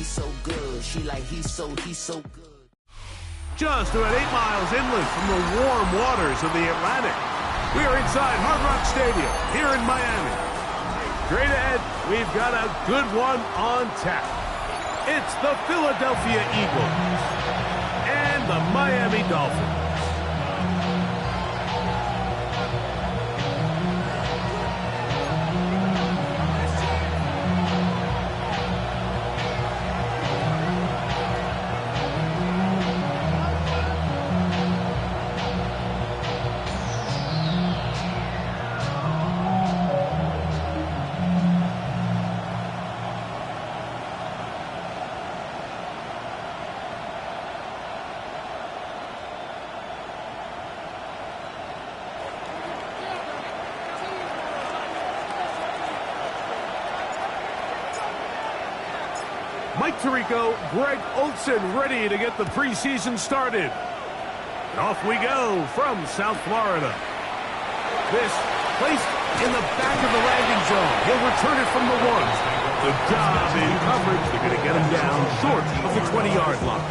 he's so good. She like, he's so good. Just about 8 miles inland from the warm waters of the Atlantic, we are inside Hard Rock Stadium here in Miami. Straight ahead, we've got a good one on tap. It's the Philadelphia Eagles and the Miami Dolphins. Mike Tirico, Greg Olsen ready to get the preseason started. And off we go from South Florida. This placed in the back of the landing zone. He'll return it from the 1. The job in coverage. They're going to get him down short of the 20-yard line.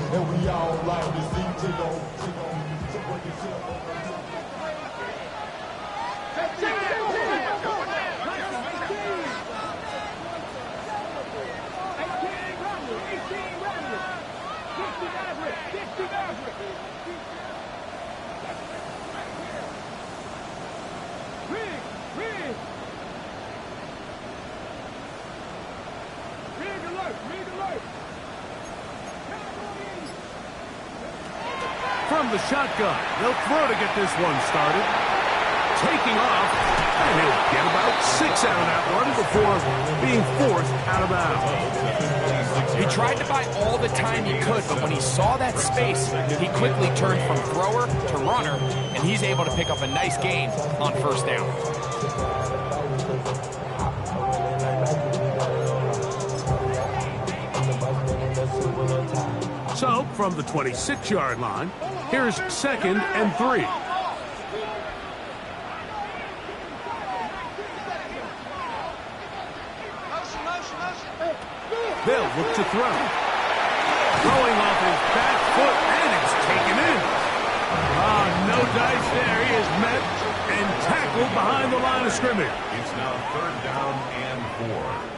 And we all like to see to go. From the shotgun, they'll throw to get this one started. Taking off, and he'll get about 6 out of that one before being forced out of bounds. He tried to buy all the time he could, but when he saw that space, he quickly turned from thrower to runner, and he's able to pick up a nice gain on first down. So, from the 26-yard line, here's 2nd and 3. They'll look to throw. Throwing off his back foot, and it's taken in. No dice there. He is met and tackled behind the line of scrimmage. It's now 3rd down and 4.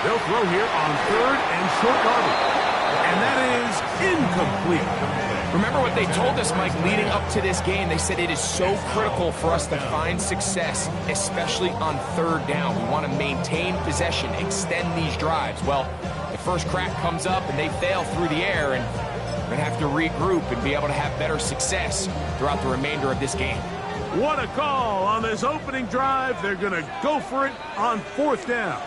They'll throw here on 3rd and short yardage. And that is incomplete. Remember what they told us, Mike, leading up to this game. They said it is so critical for us to find success, especially on 3rd down. We want to maintain possession, extend these drives. Well, the first crack comes up and they fail through the air, and we're going to have to regroup and be able to have better success throughout the remainder of this game. What a call on this opening drive. They're going to go for it on 4th down.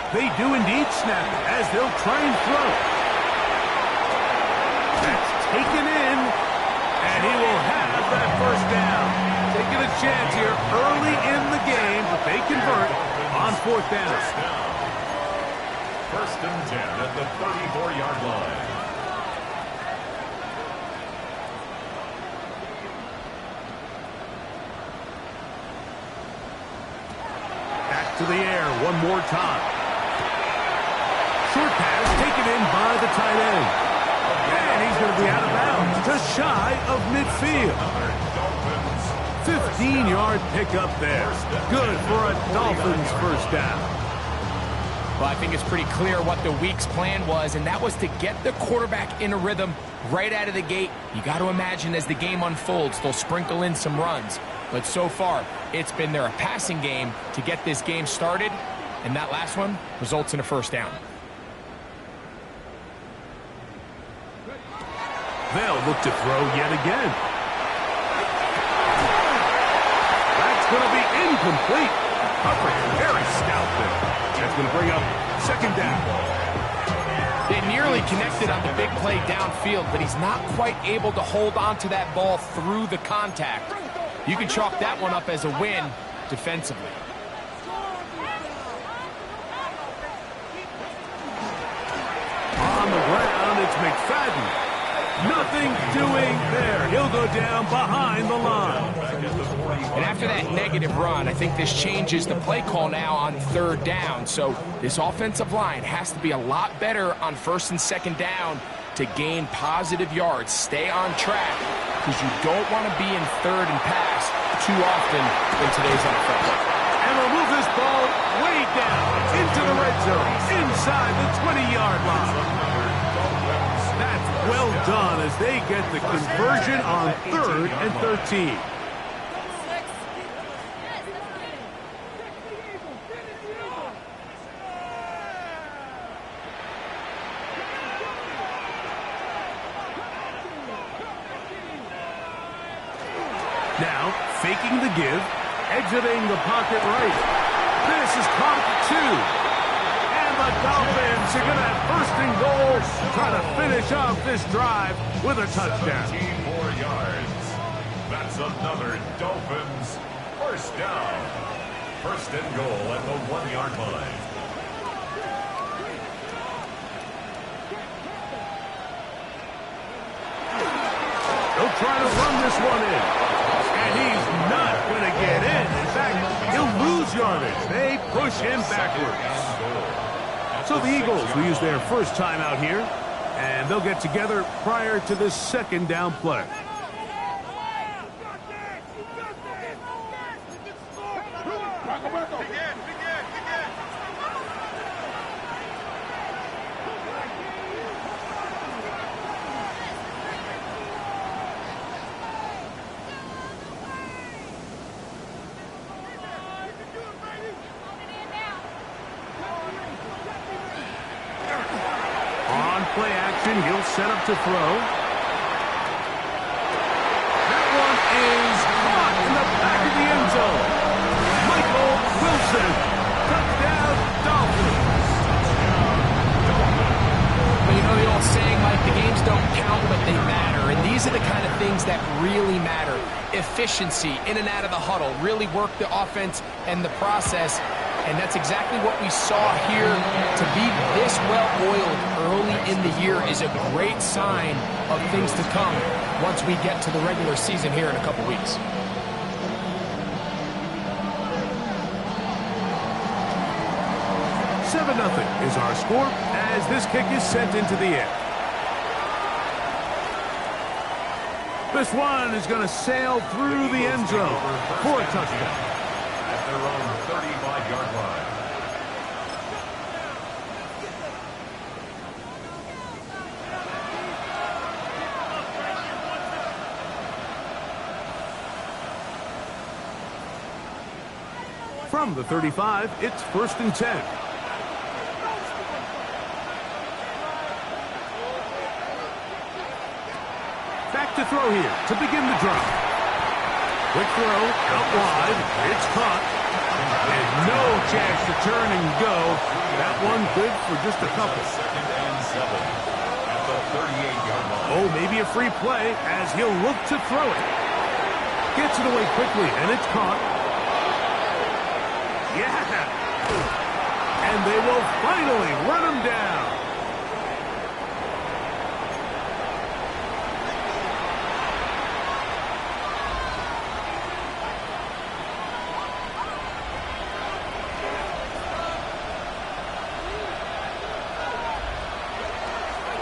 They do indeed snap it as they'll try and throw. That's taken in, and he will have that first down. Taking a chance here early in the game, but they convert on 4th down. 1st and 10 at the 34-yard line. Back to the air one more time. Short pass taken in by the tight end. And he's going to be out of bounds, just shy of midfield. 15-yard pickup there. Good for a Dolphins first down. Well, I think it's pretty clear what the week's plan was, and that was to get the quarterback in a rhythm right out of the gate. You got to imagine as the game unfolds, they'll sprinkle in some runs. But so far, it's been their passing game to get this game started, and that last one results in a first down. They'll look to throw yet again. going to be incomplete. Coverage very stout there. That's going to bring up second down. They nearly connected on the big play downfield, but he's not quite able to hold on to that ball through the contact. You can chalk that one up as a win defensively. On the ground, it's McFadden. Nothing doing there. He'll go down behind the line. And after that negative run, I think this changes the play call now on third down. So this offensive line has to be a lot better on first and second down to gain positive yards. Stay on track, because you don't want to be in third and pass too often in today's NFL. And we'll move this ball way down into the red zone, inside the 20-yard line. That's well done as they get the conversion on 3rd and 13. Now, faking the give, exiting the pocket right. This is caught at 2. The Dolphins are going to have first and goal, try to finish off this drive with a touchdown. 4 yards. That's another Dolphins first down. First and goal at the 1-yard line. They'll try to run this one in. And he's not going to get in. In fact, he'll lose yardage. They push him backwards. So the Eagles will use their first time out here, and they'll get together prior to this second down play. Play action, he'll set up to throw. That one is caught in the back of the end zone. Michael Wilson, touchdown Dolphins. But you know the old saying, Mike, the games don't count, but they matter. And these are the kind of things that really matter. Efficiency, in and out of the huddle, really work the offense and the process. And that's exactly what we saw here. To be this well-oiled early in the year is a great sign of things to come once we get to the regular season here in a couple weeks. Seven 7-0 is our score as this kick is sent into the air. This one is going to sail through the end zone for a touchdown. At their own 35-yard line. From the 35, it's 1st and 10. Back to throw here to begin the drive. Quick throw out wide. It's caught. And no chance to turn and go. That one good for just a couple. 2nd and 7 at the 38-yard line. Oh, maybe a free play as he'll look to throw it. Gets it away quickly, and it's caught. Yeah! And they will finally run him down.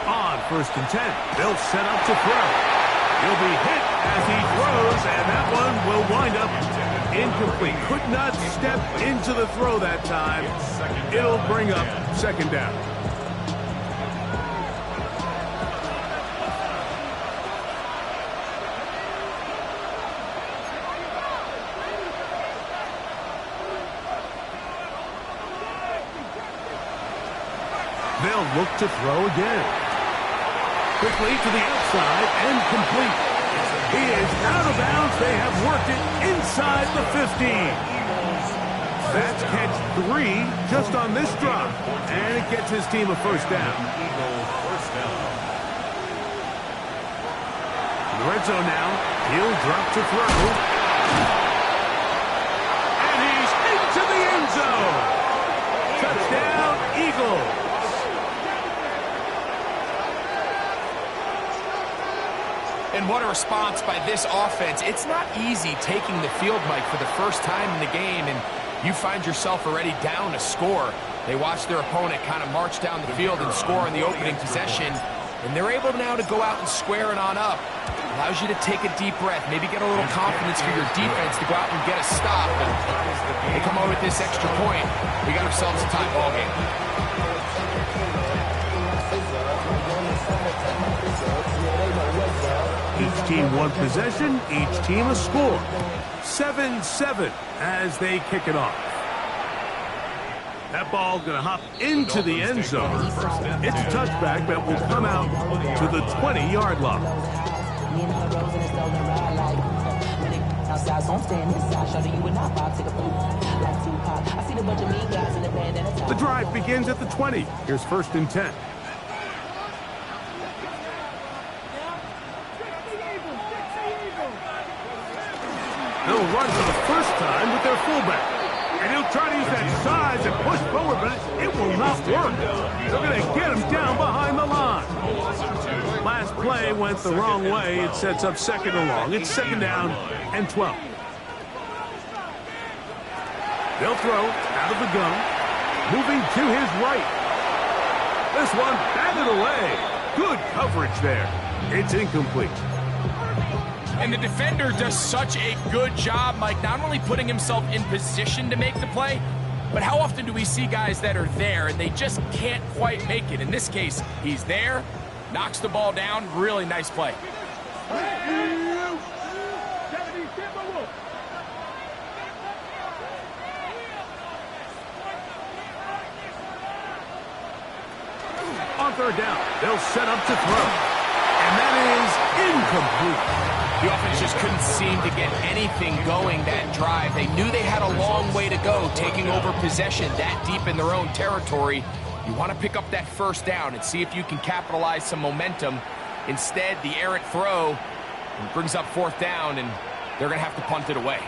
On 1st and 10, they'll set up to throw. He'll be hit as he throws, and that one will wind up incomplete. Could not step into the throw that time. It'll bring up 2nd down. They'll look to throw again. Quickly to the outside and complete. He is out of bounds. They have worked it inside the 15. That's catch 3 just on this drop. And it gets his team a first down. In the red zone now. He'll drop to throw. And he's into the end zone. Touchdown, Eagles. And what a response by this offense. It's not easy taking the field, Mike, for the first time in the game, and you find yourself already down a score. They watch their opponent kind of march down the field and score on the opening possession, and they're able now to go out and square it on up. Allows you to take a deep breath, maybe get a little confidence for your defense to go out and get a stop. And they come out with this extra point. We got ourselves a tie ball game. Each team one possession, each team a score. 7-7 as they kick it off. That ball going to hop into the end zone. It's a touchback that will come out to the 20-yard line. The drive begins at the 20. Here's 1st and 10. They'll run for the first time with their fullback. And he'll try to use that size and push forward, but it will not work. They're going to get him down behind the line. Last play went the wrong way. It sets up 2nd and long. It's 2nd down and 12. They'll throw out of the gun. Moving to his right. This one batted away. Good coverage there. It's incomplete. And the defender does such a good job, Mike, not only putting himself in position to make the play, but how often do we see guys that are there and they just can't quite make it? In this case, he's there, knocks the ball down, really nice play. On 3rd down, they'll set up to throw. And that is incomplete. The offense just couldn't seem to get anything going that drive. They knew they had a long way to go, taking over possession that deep in their own territory. You want to pick up that 1st down and see if you can capitalize some momentum. Instead, the errant throw brings up 4th down, and they're going to have to punt it away.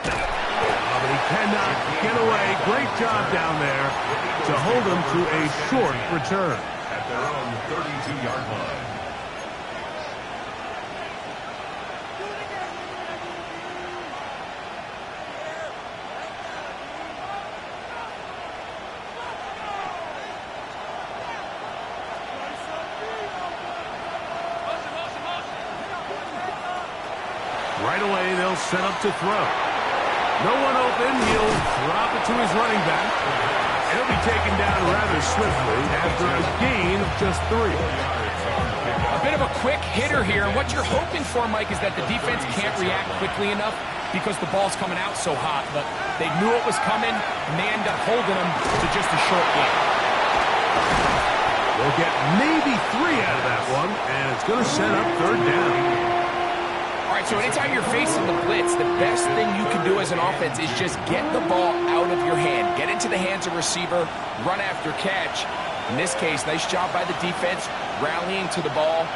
But he cannot get away. Great job down there to hold him to a short return. At their own 32-yard line. Right away, they'll set up to throw. No one open. He'll drop it to his running back. He'll be taken down rather swiftly after a gain of just 3. A bit of a quick hitter here, and what you're hoping for, Mike, is that the defense can't react quickly enough because the ball's coming out so hot. But they knew it was coming, and they end up holding them to just a short gain. They'll get maybe 3 out of that one, and it's going to set up 3rd down. All right, so anytime you're facing the blitz, the best thing you can do as an offense is just get the ball out of your hand. Get into the hands of receiver, run after catch. In this case, nice job by the defense, rallying to the ball.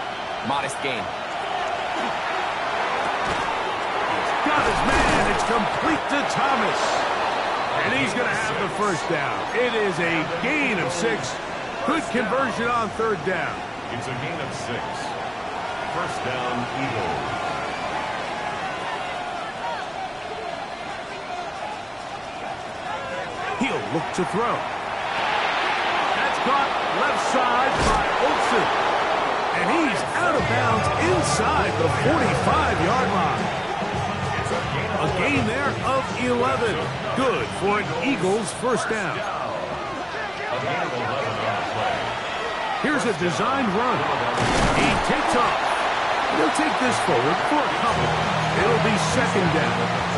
Modest gain. Got his man. It's complete to Thomas. And he's going to have the 1st down. It is a gain of 6. Good conversion on 3rd down. It's a gain of 6. 1st down, Eagles. He'll look to throw. That's caught left side by Olsen. And he's out of bounds inside the 45-yard line. A gain there of 11. Good for an Eagles 1st down. Here's a designed run. He takes off. He'll take this forward for a couple. It'll be 2nd down.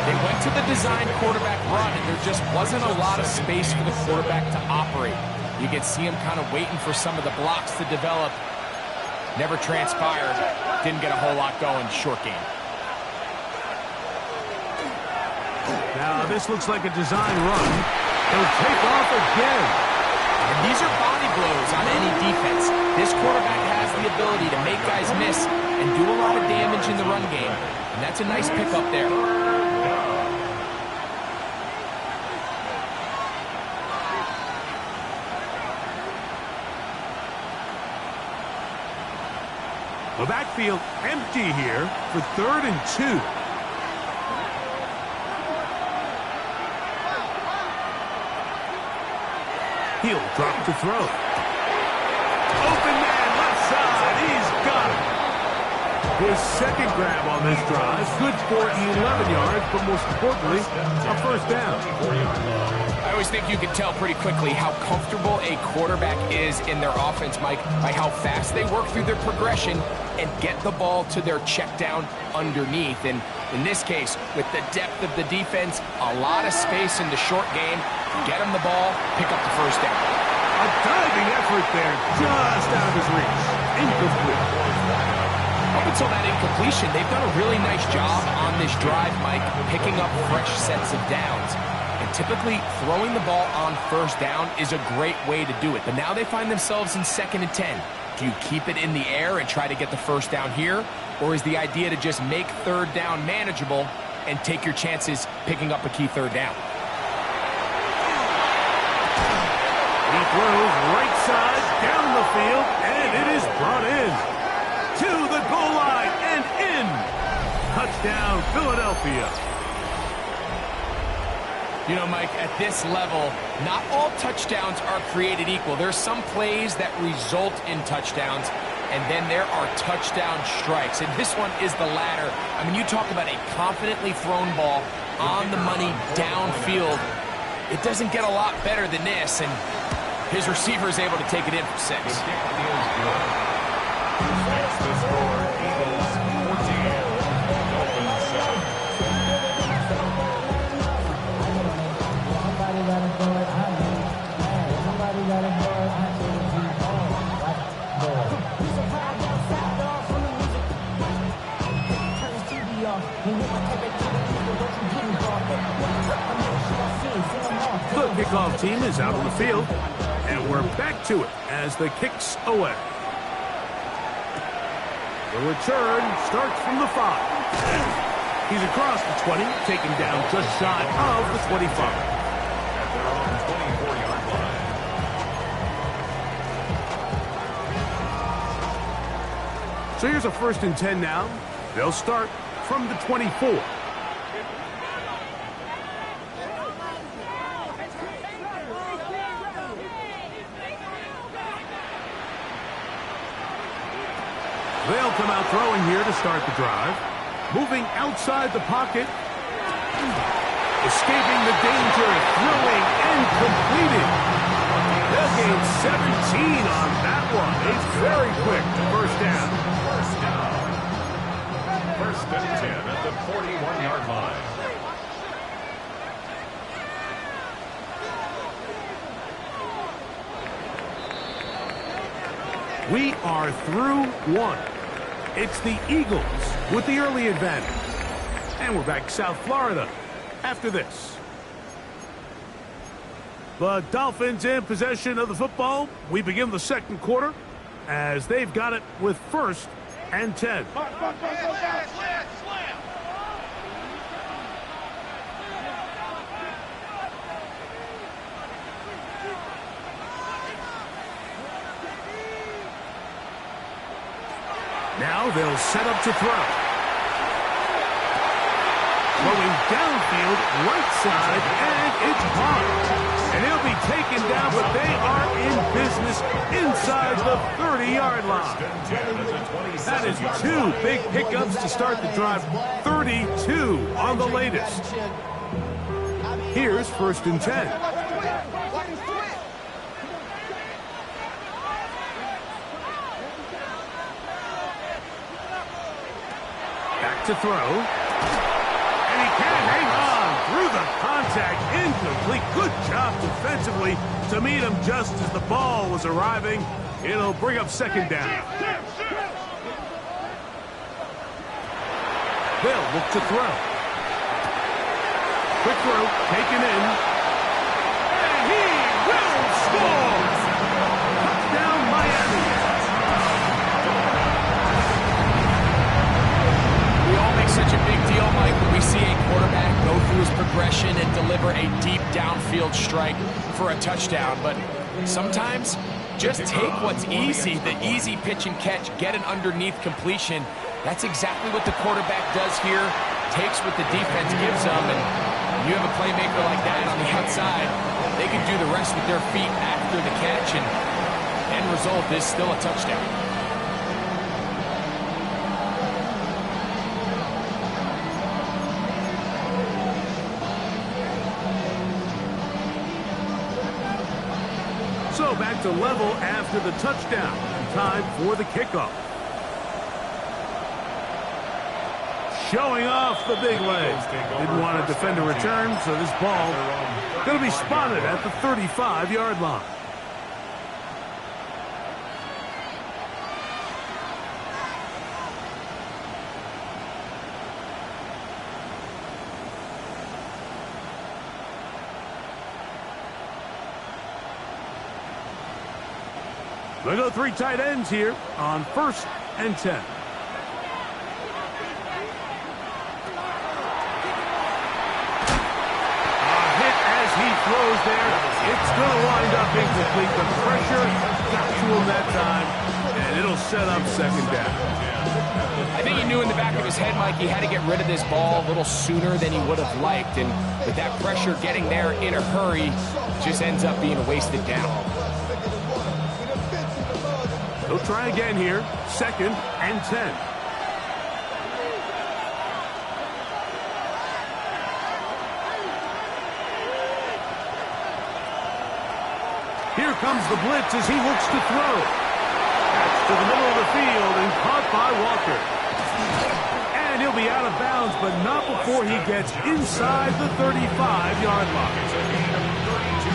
They went to the design quarterback run, and there just wasn't a lot of space for the quarterback to operate. You can see him kind of waiting for some of the blocks to develop. Never transpired. Didn't get a whole lot going. Short game. Now, this looks like a design run. He'll take off again. And these are body blows on any defense. This quarterback has the ability to make guys miss and do a lot of damage in the run game. And that's a nice pickup there. The backfield empty here for 3rd and 2. He'll drop to throw. Open man, left side. He's got it. His second grab on this drive. Good for 11 yards, but most importantly, a first down. I always think you can tell pretty quickly how comfortable a quarterback is in their offense, Mike, by how fast they work through their progression and get the ball to their check down underneath. And in this case, with the depth of the defense, a lot of space in the short game, get him the ball, pick up the first down. A diving effort there, just out of his reach. Incomplete. Up until that incompletion, they've done a really nice job on this drive, Mike, picking up fresh sets of downs. And typically, throwing the ball on first down is a great way to do it. But now they find themselves in 2nd and 10. Do you keep it in the air and try to get the first down here? Or is the idea to just make 3rd down manageable and take your chances picking up a key 3rd down? He throws right side down the field, and it is brought in. To the goal line and in. Touchdown, Philadelphia. You know, Mike, at this level, not all touchdowns are created equal. There's some plays that result in touchdowns, and then there are touchdown strikes. And this one is the latter. I mean, you talk about a confidently thrown ball on the money downfield. It doesn't get a lot better than this, and his receiver is able to take it in for 6. That's the score. Eagles 14. Dolphins 7. The kickoff team is out on the field, and we're back to it as the kick's away. The return starts from the 5. He's across the 20, taken down just shy of the 25. At their own 24-yard line. So here's a 1st and 10 now. They'll start from the 24. They'll come out throwing here to start the drive. Moving outside the pocket. Escaping the danger, throwing and completing. They'll gain 17 on that one. A very quick first down. First down. 1st and 10 at the 41-yard line. We are through 1. It's the Eagles with the early advantage. And we're back South Florida after this. The Dolphins in possession of the football. We begin the 2nd quarter as they've got it with 1st and 10. Now they'll set up to throw. Throwing downfield, right side, and it's caught. And he'll be taken down, but they are in business inside the 30-yard line. That is 2 big pickups to start the drive. 32 on the latest. Here's 1st and 10. Back to throw. And he can hang on. through the contact, incomplete. Good job defensively to meet him just as the ball was arriving. It'll bring up second down. They'll look to throw. Quick throw, taken in. And he will score! Touchdown, Miami. We all make such a big deal, Mike, when we see a quarterback go through his progression and deliver a deep downfield strike for a touchdown. But sometimes, just take what's easy, the easy pitch and catch, get an underneath completion. That's exactly what the quarterback does here, takes what the defense gives them, and you have a playmaker like that on the outside, they can do the rest with their feet after the catch, and end result is still a touchdown. So back to level after the touchdown. Time for the kickoff. Showing off the big leg. Didn't want to defend a return, so this ball going to be spotted at the 35-yard line. They go three tight ends here on 1st and 10. Throws there. It's going to wind up incomplete. The pressure got to him that time, and it'll set up second down. I think he knew in the back of his head, Mike, he had to get rid of this ball a little sooner than he would have liked, and with that pressure getting there in a hurry, just ends up being a wasted down. He'll try again here. 2nd and 10. Here comes the blitz as he looks to throw. That's to the middle of the field and caught by Walker. And he'll be out of bounds, but not before he gets inside the 35-yard line.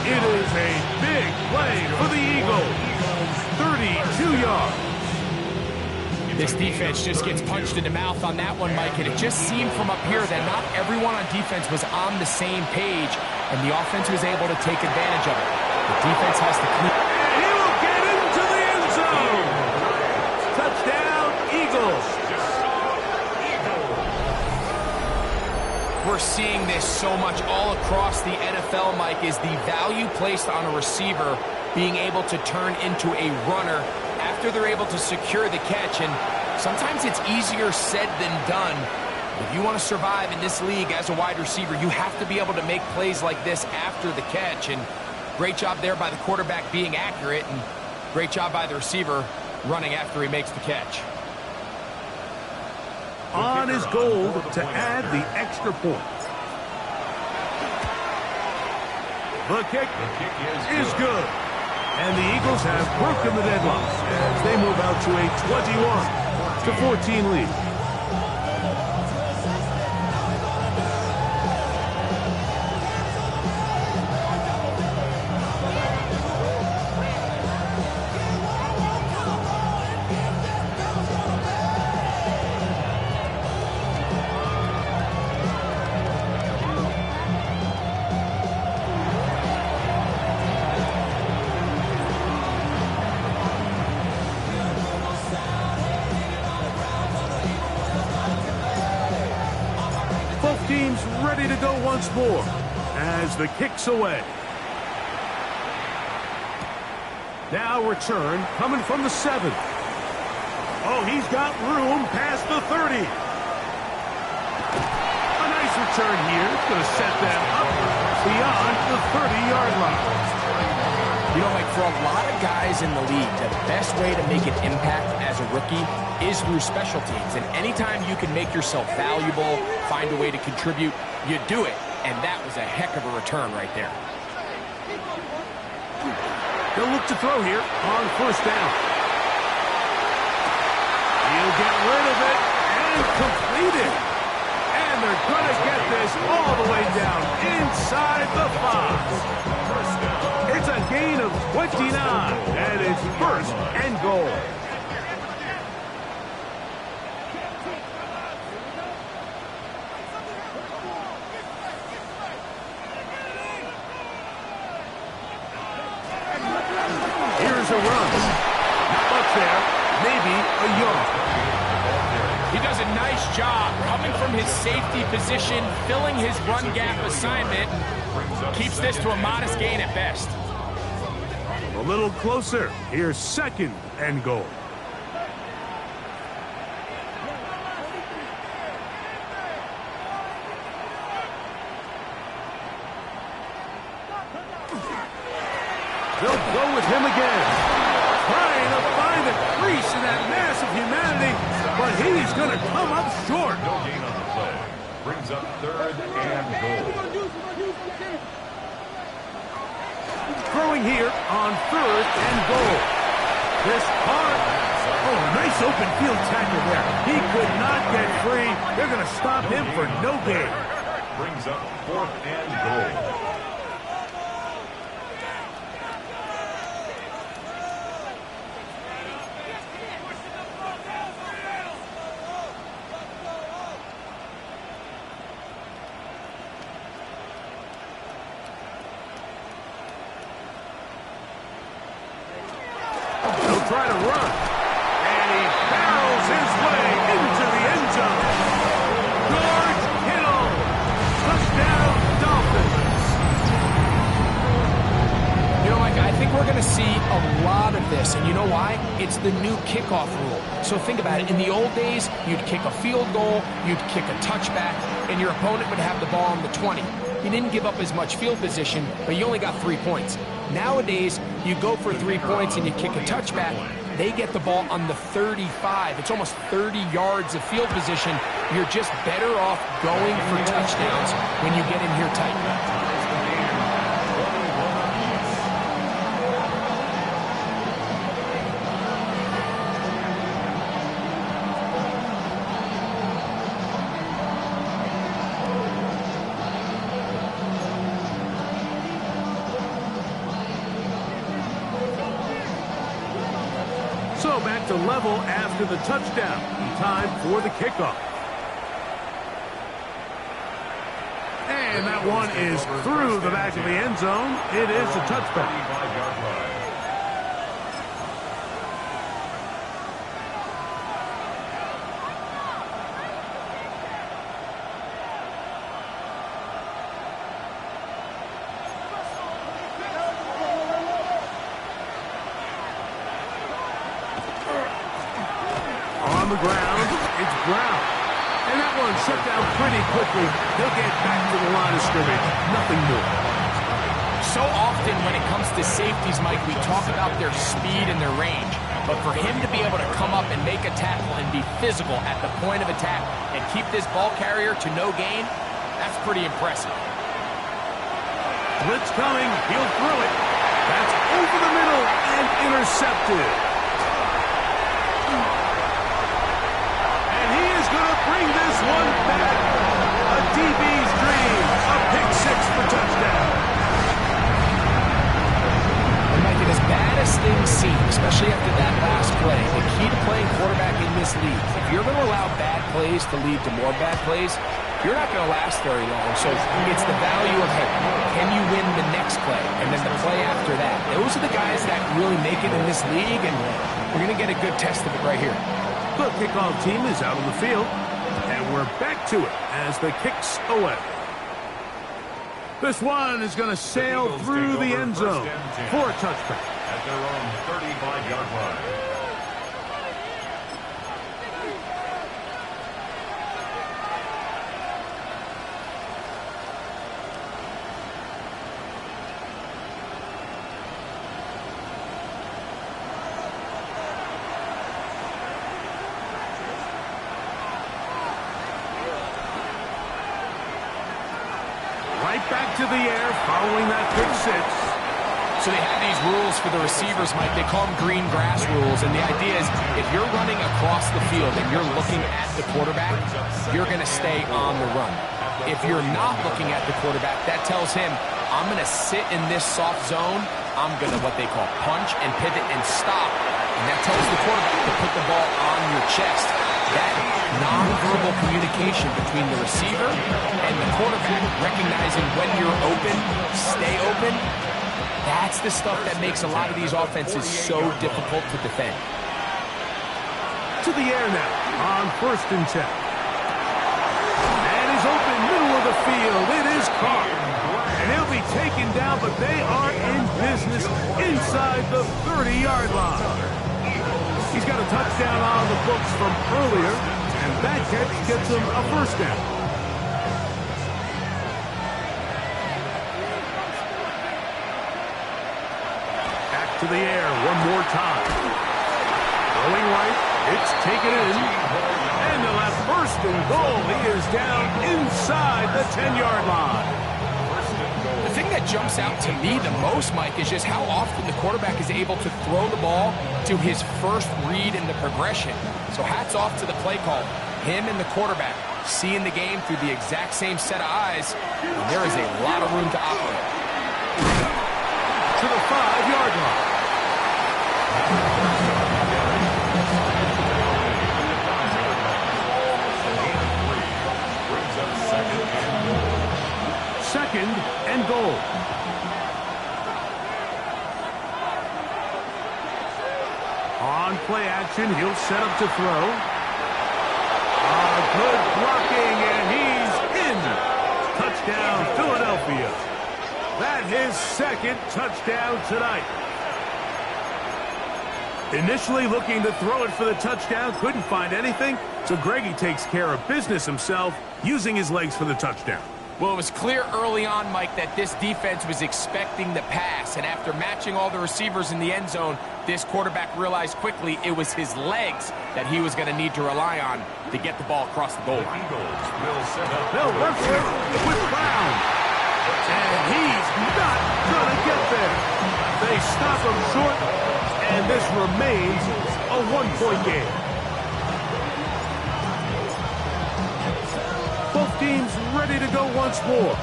It is a big play for the Eagles. 32 yards. This defense just gets punched in the mouth on that one, Mike, and it just seemed from up here that not everyone on defense was on the same page, and the offense was able to take advantage of it. The defense has to clean. And he will get into the end zone. Touchdown, Eagles. We're seeing this so much all across the NFL, Mike, is the value placed on a receiver being able to turn into a runner after they're able to secure the catch. And sometimes it's easier said than done. If you want to survive in this league as a wide receiver, you have to be able to make plays like this after the catch. And great job there by the quarterback being accurate, and great job by the receiver running after he makes the catch. On his goal to add the extra point. The kick is good. And the Eagles have broken the deadlock as they move out to a 21-14 lead. Teams ready to go once more as the kick's away. Now return coming from the 7. Oh, he's got room past the 30. A nice return here. It's going to set them up beyond the 30-yard line. You know, Mike, for a lot of guys in the league, the best way to make an impact as a rookie is through special teams. And anytime you can make yourself valuable, find a way to contribute, you do it. And that was a heck of a return right there. They'll look to throw here on 1st down. He'll get rid of it and complete it. And And they're going to get this all the way down inside the 5. It's a gain of 29, and it's first and goal. Here's a run. Not much there. Maybe a yard. He does a nice job coming from his safety position, filling his run gap assignment, keeps this to a modest gain at best. A little closer. Here's second and goal. They'll go with him again. Trying to find a crease in that mass of humanity, but he's going to come up short. No gain on the play. Brings up third and goal. Throwing here on third and goal. This hard. Oh, nice open field tackle there. He could not get free. They're going to stop him for no gain. Brings up fourth and goal. Try to run, and he barrels his way into the end zone. George Kittle, touchdown Dolphins. You know, Mike, I think we're going to see a lot of this, and you know why? It's the new kickoff rule. So think about it. In the old days, you'd kick a field goal, you'd kick a touchback, and your opponent would have the ball on the 20. You didn't give up as much field position, but you only got 3 points. Nowadays, you go for 3 points and you kick a touchback. They get the ball on the 35. It's almost 30 yards of field position. You're just better off going for touchdowns when you get in here tight. So back to level after the touchdown. Time for the kickoff. And that one is through the back of the end zone. It is a touchback. On the ground, it's Brown. And that one shut down pretty quickly. He'll get back to the line of scrimmage. Nothing more. So often when it comes to safeties, Mike, we talk about their speed and their range. But for him to be able to come up and make a tackle and be physical at the point of attack and keep this ball carrier to no gain, that's pretty impressive. Blitz coming. He'll throw it. That's over the middle and intercepted. Bring this one back. A DB's dream. A pick six for touchdown. And Mike, as bad as things seem, especially after that last play, the key to playing quarterback in this league, if you're going to allow bad plays to lead to more bad plays, you're not going to last very long. So it's the value of, hey, can you win the next play? And then the play after that. Those are the guys that really make it in this league, and we're going to get a good test of it right here. The kickoff team is out on the field. And we're back to it as the kicks away. This one is going to sail through the end zone for a touchback. At their own 35-yard line. Right back to the air following that pick six. So they have these rules for the receivers, Mike. They call them green grass rules. And the idea is if you're running across across the field and you're looking at the quarterback, you're going to stay on the run. If you're not looking at the quarterback, that tells him, I'm going to sit in this soft zone. I'm going to what they call punch and pivot and stop. And that tells the quarterback to put the ball on your chest. That nonverbal communication between the receiver and the quarterback, recognizing when you're open, stay open, that's the stuff that makes a lot of these offenses so difficult to defend. To the air now on 1st and 10. And he's open, middle of the field. It is caught. And he'll be taken down, but they are in business inside the 30-yard line. He's got a touchdown on the books from earlier, and that catch gets him a 1st down. Back to the air one more time. Going right, it's taken in. And they'll have 1st and goal. He is down inside the 10-yard line. The thing that jumps out to me the most, Mike, is just how often the quarterback is able to throw the ball to his first read in the progression. So hats off to the play call. Him and the quarterback seeing the game through the exact same set of eyes. And there is a lot of room to operate. To the 5-yard line. Second and goal. On play action, he'll set up to throw. Good blocking, and he's in. Touchdown, Philadelphia. That's his 2nd touchdown tonight. Initially looking to throw it for the touchdown, couldn't find anything, so Greggy takes care of business himself, using his legs for the touchdown. Well, it was clear early on, Mike, that this defense was expecting the pass. And after matching all the receivers in the end zone, this quarterback realized quickly it was his legs that he was going to need to rely on to get the ball across the goal line. They'll work with Brown. And he's not going to get there. They stop him short, and this remains a 1-point game. Both teams ready to go once more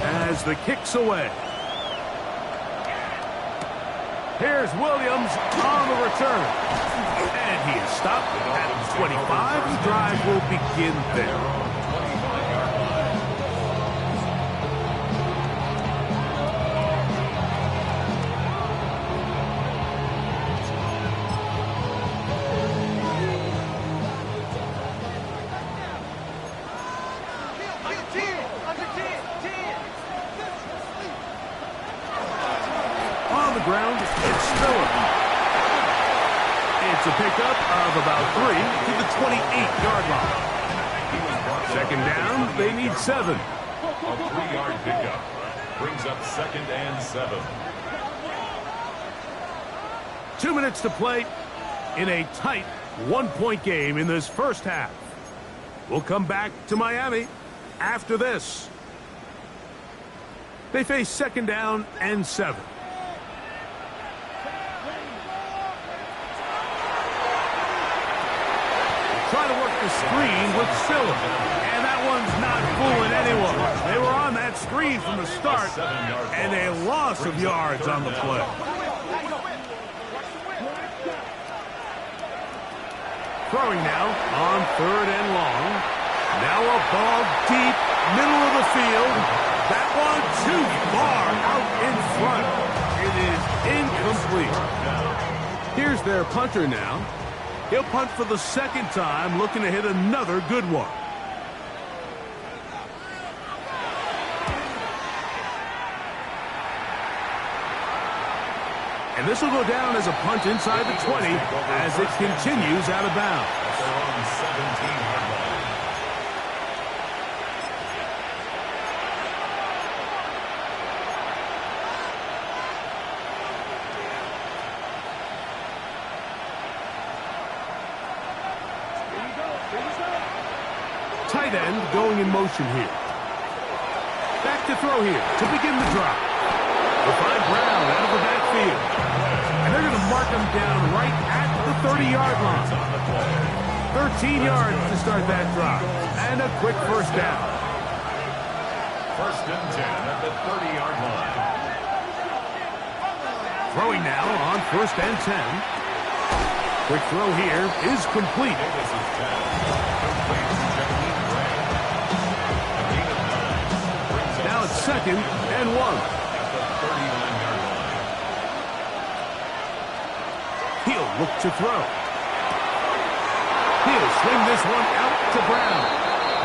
as the kick's away. Here's Williams on the return. And he is stopped at 25. The drive will begin there. Ground, it's Miller. It's a pickup of about 3 to the 28-yard line. 2nd down, they need 7. A 3-yard pickup brings up 2nd and 7. 2 minutes to play in a tight 1-point game in this first half. We'll come back to Miami after this. They face 2nd down and 7. Trying to work the screen with Silla. And that one's not fooling anyone. They were on that screen from the start, and a loss of yards on the play. Throwing now on 3rd and long. Now a ball deep, middle of the field. That one too far out in front. It is incomplete. Here's their punter now. He'll punt for the 2nd time, looking to hit another good one. And this will go down as a punt inside the 20 as it continues out of bounds. They're on 17-yard line. Tight end going in motion here. Back to throw here to begin the drive. They'll find Brown out of the backfield. And they're going to mark him down right at the 30-yard line. 13 yards to start that drive. And a quick first down. First and 10 at the 30-yard line. Throwing now on first and 10. Quick throw here is complete. This is 10. Complete to Jakeem Grant. A gain of 9. Brings up Now it's second and 1. at the 39-yard line. He'll look to throw. He'll swing this one out to Brown.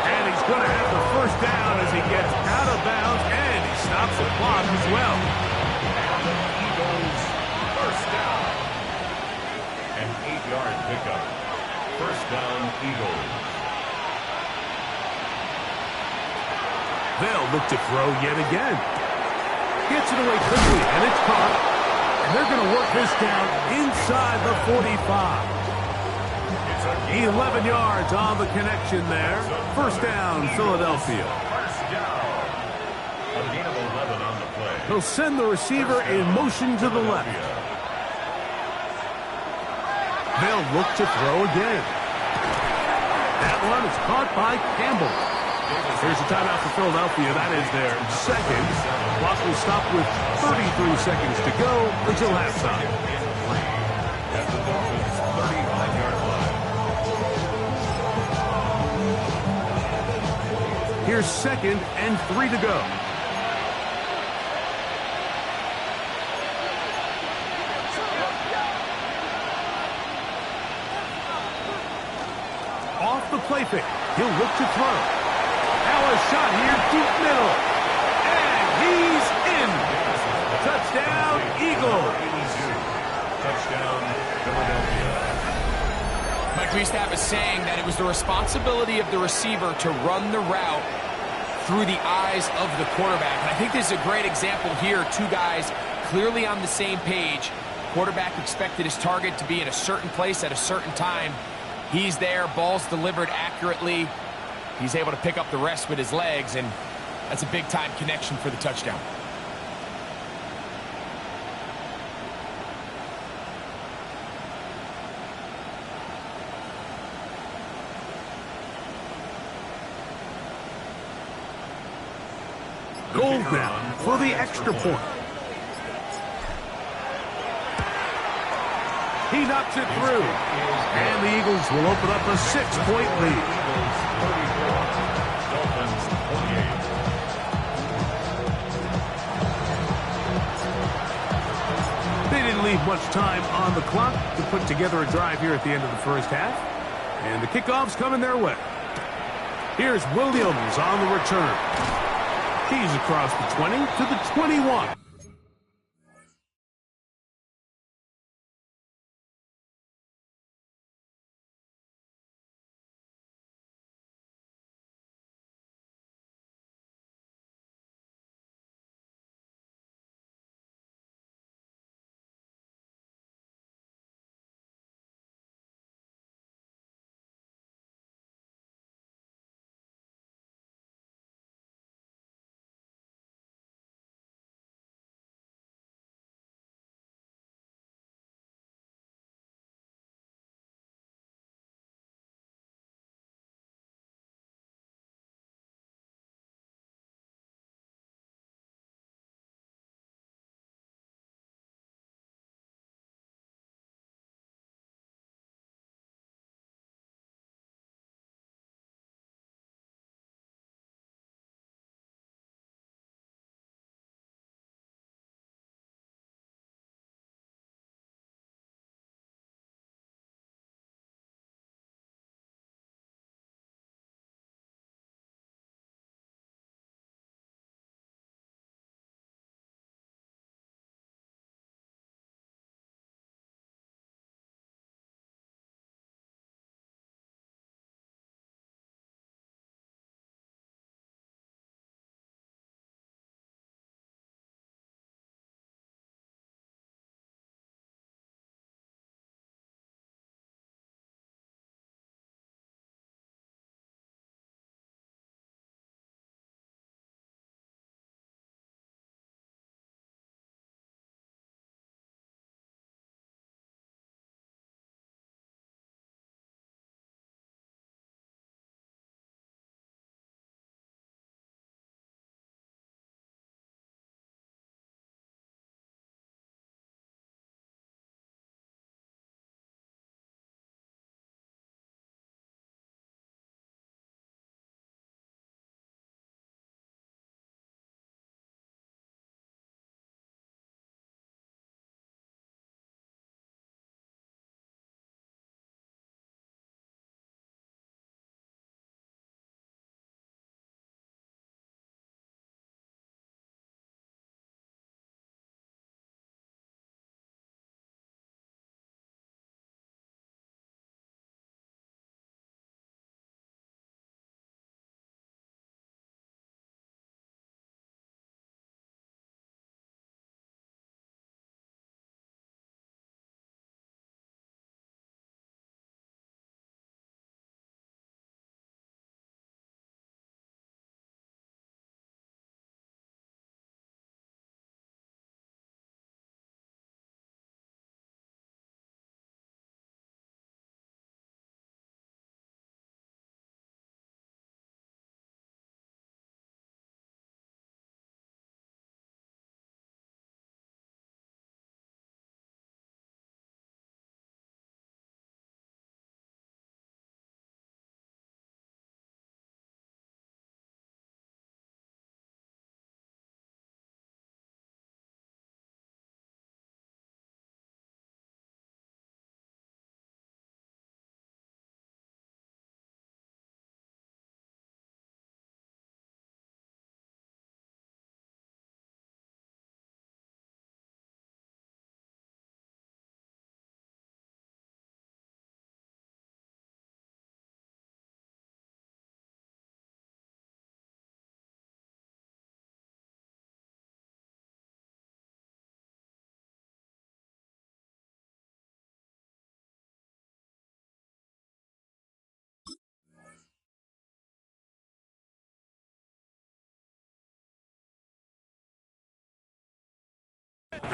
And he's going to have the first down as he gets out of bounds, and he stops the clock as well. And the Eagles first down. An 8-yard pickup. First down, Eagles. They'll look to throw yet again. Gets it away quickly, and it's caught. And they're going to work this down inside the 45. 11 yards on the connection there. First down, Philadelphia. First down. A gain of 11 on the play. He'll send the receiver in motion to the left. They'll look to throw again. That one is caught by Campbell. Here's a timeout for Philadelphia. That is their second. The clock will stop with 33 seconds to go until halftime. At the Dolphins' 35-yard line. Here's second and 3 to go. Off the play fake. He'll look to throw. Now a shot here, deep middle. And he's in. Touchdown, Eagles. Touchdown, Philadelphia. Mike, we used to have a saying that it was the responsibility of the receiver to run the route through the eyes of the quarterback. And I think this is a great example here. Two guys clearly on the same page. Quarterback expected his target to be in a certain place at a certain time. He's there, ball's delivered accurately. He's able to pick up the rest with his legs, and that's a big-time connection for the touchdown. Gold now for the extra point. He knocks it through. And the Eagles will open up a 6-point lead. Eagles 34, Dolphins 28. They didn't leave much time on the clock to put together a drive here at the end of the first half. And the kickoff's coming their way. Here's Williams on the return. He's across the 20 to the 21.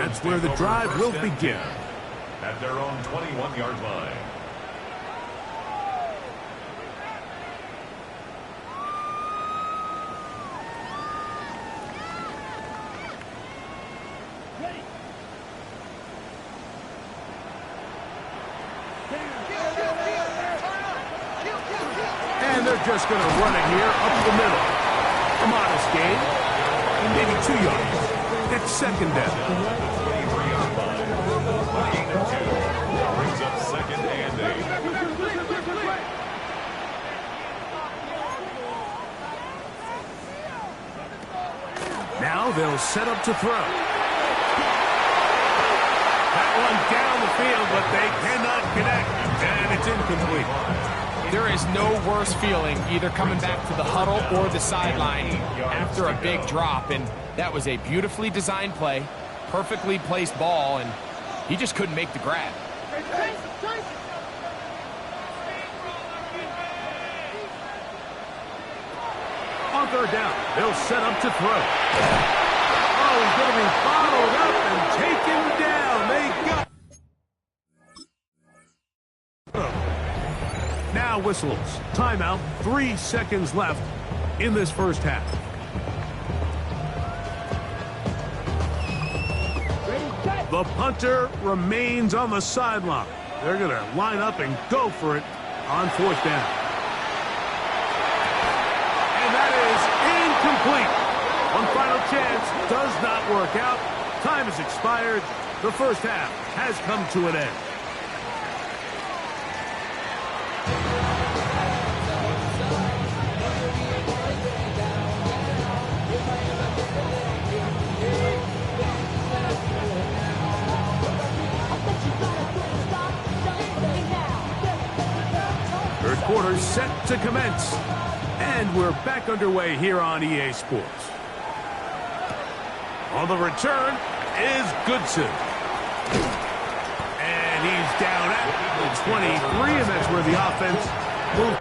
That's where the drive will begin. At their own 21-yard line. And they're just going to run it here up the middle. A modest gain, maybe 2 yards. It's second down. 23-yard line. Gain of 2. Brings up second and 8. Now they'll set up to throw. That one down the field, but they cannot connect, and it's incomplete. There is no worse feeling either coming back to the huddle or the sideline after a big drop, and that was a beautifully designed play, perfectly placed ball, and he just couldn't make the grab. On third down, they'll set up to throw. Oh, he's going to be followed up and taken down. They got now whistles. Timeout. 3 seconds left in this first half. The punter remains on the sideline. They're going to line up and go for it on fourth down. And that is incomplete. One final chance does not work out. Time has expired. The first half has come to an end. Third quarter set to commence. And we're back underway here on EA Sports. On the return is Goodson. And he's down at the 23, and that's where the offense will.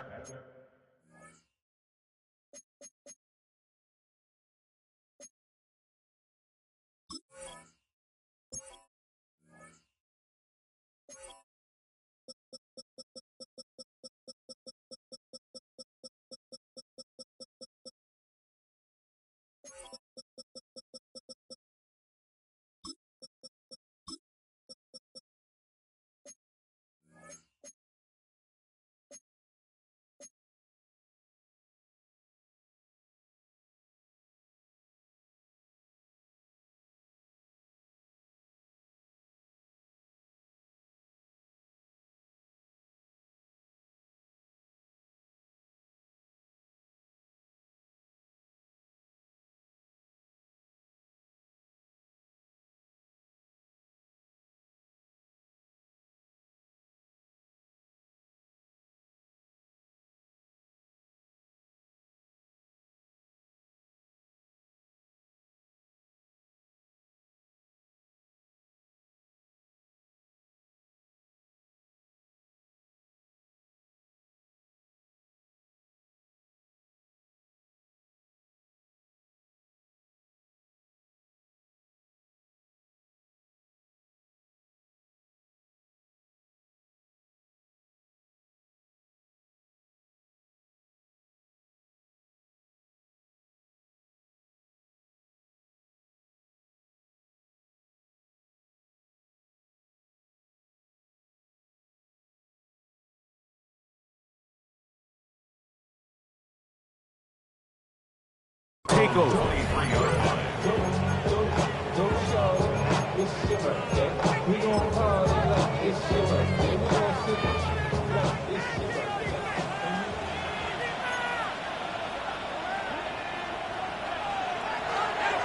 Take over.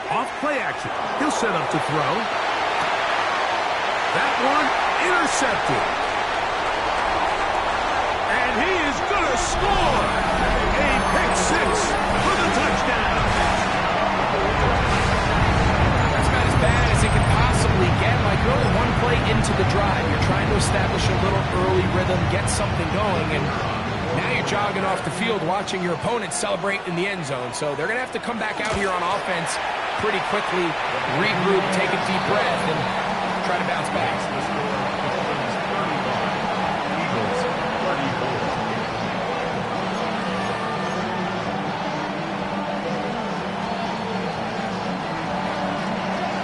Off play action. He'll set up to throw. That one intercepted. And he is going to score. A pick six for the touchdown. That's about as bad as it can possibly get. Like, you're only one play into the drive. You're trying to establish a little early rhythm, get something going, and now you're jogging off the field watching your opponent celebrate in the end zone. So they're going to have to come back out here on offense, pretty quickly, regroup, take a deep breath, and try to bounce back.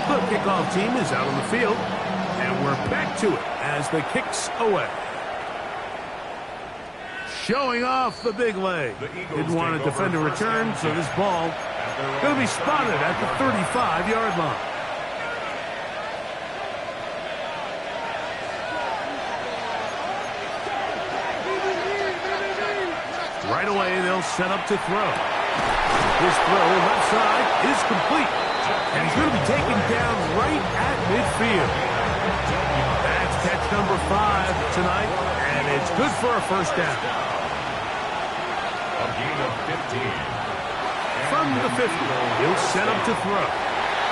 The kickoff team is out on the field, and we're back to it as the kick's away. Showing off the big leg. Didn't want to defend a return, so this ball going to be spotted at the 35-yard line. Right away, they'll set up to throw. This throw left side is complete, and he's going to be taken down right at midfield. That's catch number 5 tonight, and it's good for a first down. A gain of 15. From the 50, he'll set up to throw.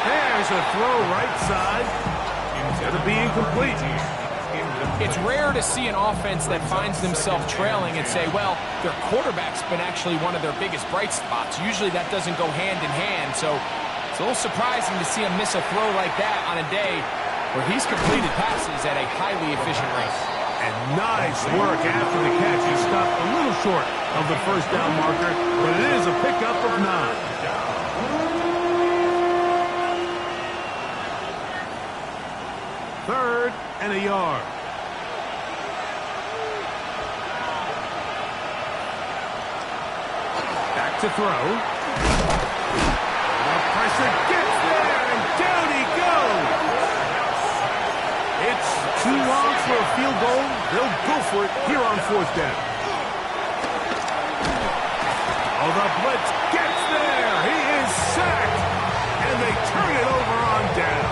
There's a throw right side. It's going to be incomplete. It's rare to see an offense that finds themselves trailing and say, well, their quarterback's been actually one of their biggest bright spots. Usually that doesn't go hand in hand, so it's a little surprising to see him miss a throw like that on a day where he's completed passes at a highly efficient rate. And nice work after the catch. He stopped a little short of the first down marker, but it is a pickup of 9. Third and a yard. Back to throw. The pressure gets there, and down he goes. It's too long for a field goal. They'll go for it here on 4th down. Oh, the blitz gets there. He is sacked, and they turn it over on down.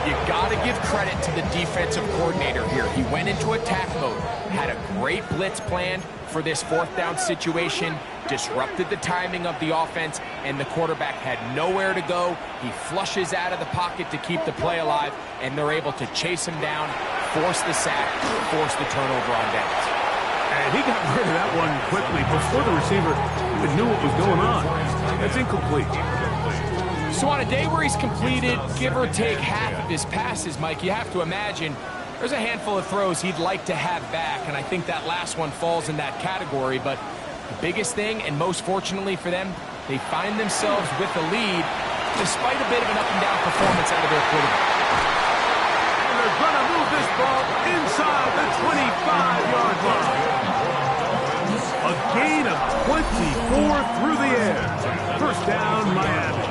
You got to give credit to the defensive coordinator here. He went into attack mode, had a great blitz planned for this 4th down situation, disrupted the timing of the offense, and the quarterback had nowhere to go. He flushes out of the pocket to keep the play alive, and they're able to chase him down, force the sack, force the turnover on downs. And he got rid of that one quickly before the receiver even knew what was going on. That's incomplete. So on a day where he's completed, give or take half of his passes, Mike, you have to imagine there's a handful of throws he'd like to have back, and I think that last one falls in that category. But the biggest thing, and most fortunately for them, they find themselves with the lead despite a bit of an up-and-down performance out of their quarterback. And they're going to move this ball inside the 25-yard line. A gain of 24 through the air. First down, Miami.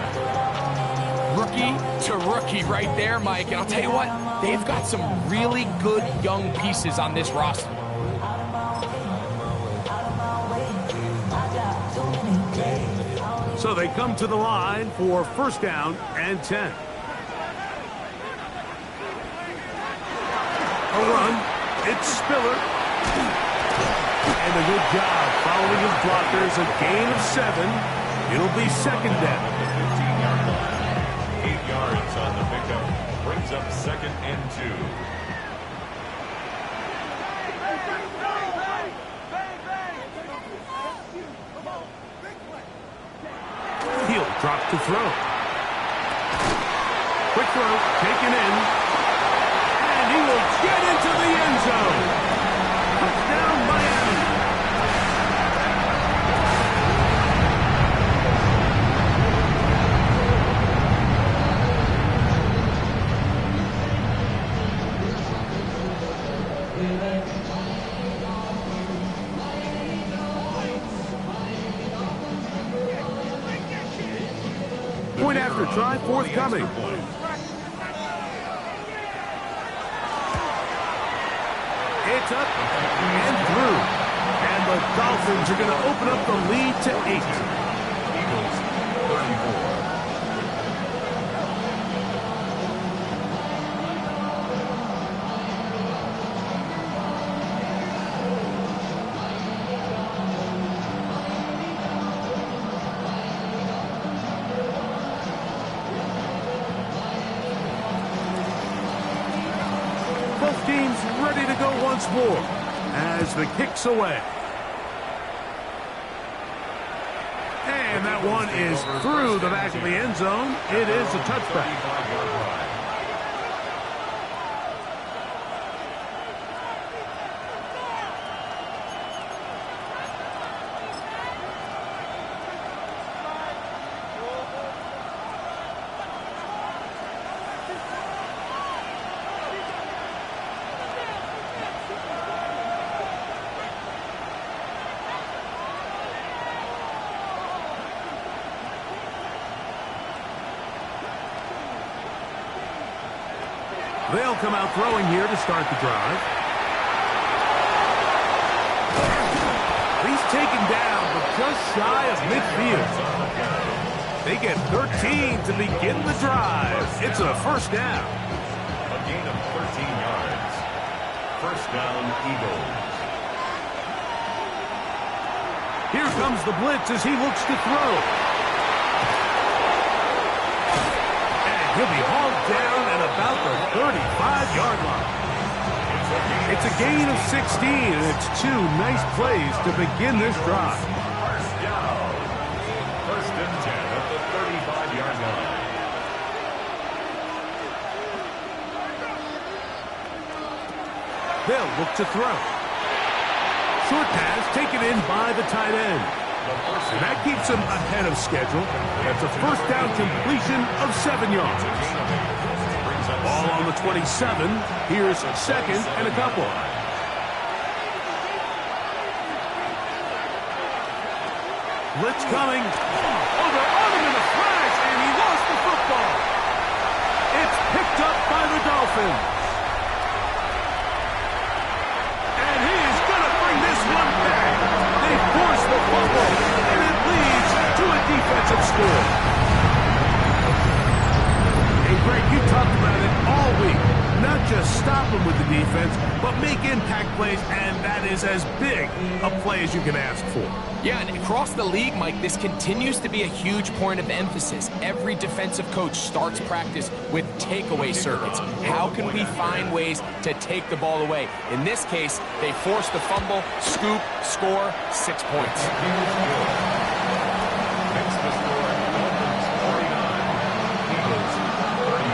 Rookie to rookie right there, Mike. And I'll tell you what, they've got some really good young pieces on this roster. So they come to the line for first down and 10. A run. It's Spiller. And a good job following his blockers. A gain of 7. It'll be second down. 8 yards on the pickup. Brings up 2nd and 2. He'll drop to throw. Quick throw, taken in. And he will get into the end zone. Touchdown, Miami. Point after try forthcoming. It's up and through. And the Dolphins are going to open up the lead to 8. Eagles 34. Both teams ready to go once more as the kick's away. And that one is through the back of the end zone. It is a touchback. They'll come out throwing here to start the drive. He's taken down, but just shy of midfield. They get 13 to begin the drive. It's a first down. A gain of 13 yards. First down, Eagles. Here comes the blitz as he looks to throw. He'll be hauled down at about the 35-yard line. It's a gain of 16, and it's two nice plays to begin this drive. First down. First and 10 at the 35-yard line. They'll look to throw. Short pass taken in by the tight end. And that keeps him ahead of schedule. That's a first down completion of 7 yards. Ball on the 27. Here's second and a couple. Blitz coming. Oh, they're on him in a flash, and he lost the football. It's picked up by the Dolphins. And he is going to bring this one back. They force the fumble, and it leads to a defensive score. Hey, Greg, you talked about it all week. Not just stop them with the defense, but make impact plays, and that is as big a play as you can ask for. Yeah, and across the league, Mike, this continues to be a huge point of emphasis. Every defensive coach starts practice with takeaway circuits. How can we find ways to take the ball away? In this case, they force the fumble, scoop, score, 6 points. Makes the score Dolphins 49, Eagles 34.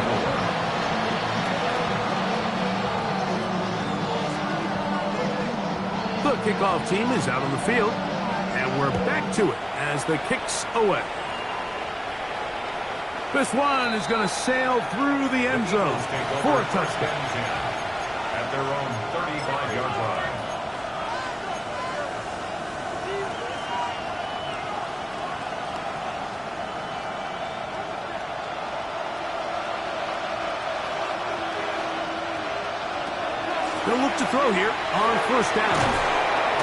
The kickoff team is out on the field, and we're back to it as the kick's away. This one is going to sail through the end zone for a touchdown. At their own 35-yard line. They'll look to throw here on first down.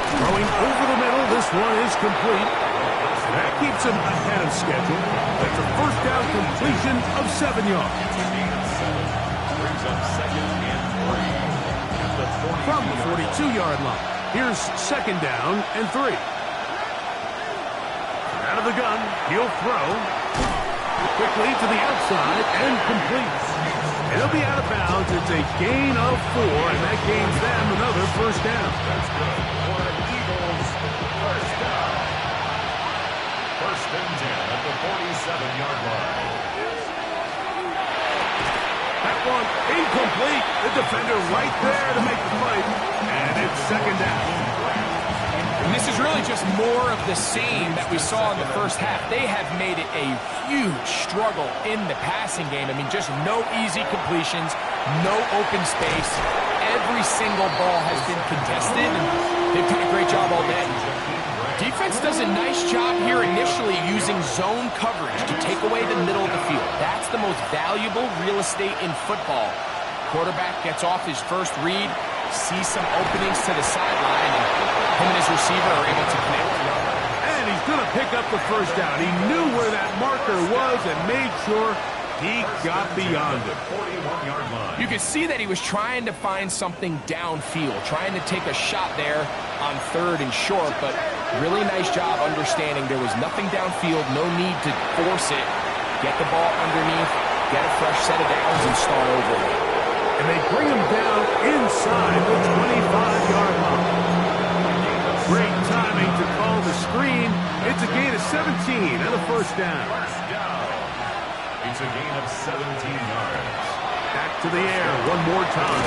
Throwing over the middle, this one is complete. And that keeps him ahead of schedule. That's a first down completion of 7 yards. Brings up second and 3 at the 40. From the 42-yard line, here's second down and 3. Out of the gun, he'll throw. Quickly to the outside and complete. And he'll be out of bounds. It's a gain of 4, and that gains them another first down. That's good for the Eagles. First down. First and 10 at the 47-yard line. That one incomplete. The defender right there to make the play. And it's second down. And this is really just more of the same that we saw in the first half. They have made it a huge struggle in the passing game. I mean, just no easy completions, no open space. Every single ball has been contested, and they've done a great job all day. Defense does a nice job here initially using zone coverage to take away the middle of the field. That's the most valuable real estate in football. Quarterback gets off his first read, sees some openings to the sideline, and him and his receiver are able to connect. And he's going to pick up the first down. He knew where that marker was and made sure he got beyond it. 41-yard line. You could see that he was trying to find something downfield, trying to take a shot there on third and short, but really nice job understanding there was nothing downfield, no need to force it. Get the ball underneath, get a fresh set of downs, and start over. And they bring him down inside the 25-yard line. Great timing to call the screen. It's a gain of 17 and a first down. First down. It's a gain of 17 yards. Back to the air one more time.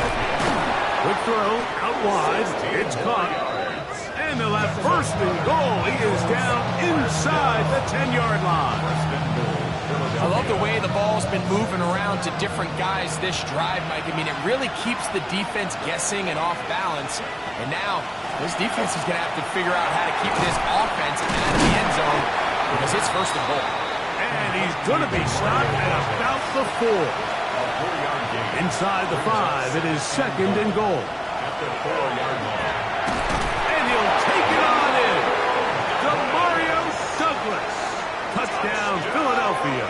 Quick throw, out wide. It's caught. And they'll have first and goal. He is down inside the 10-yard line. I love the way the ball's been moving around to different guys this drive, Mike. I mean, it really keeps the defense guessing and off balance. And now, this defense is going to have to figure out how to keep this offense out of the end zone because it's first and goal. And he's going to be stopped at about the 4. Inside the 5, it is second and goal. At the 4-yard line. And he'll take it on in. DeMario Douglas. Touchdown, Philadelphia.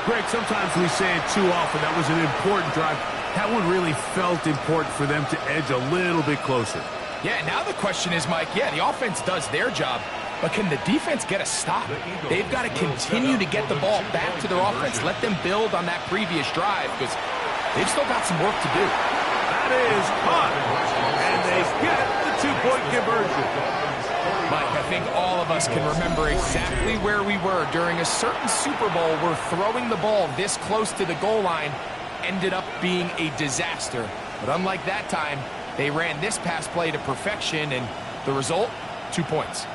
Greg, sometimes we say it too often. That was an important drive. That one really felt important for them to edge a little bit closer. Yeah, now the question is, Mike, yeah, the offense does their job, but can the defense get a stop? They've got to continue to get the ball back to their offense. Let them build on that previous drive because they've still got some work to do. That is caught, and they get the 2-point conversion. Mike, I think all of us can remember exactly where we were during a certain Super Bowl where throwing the ball this close to the goal line ended up being a disaster. But unlike that time, they ran this pass play to perfection, and the result, 2 points.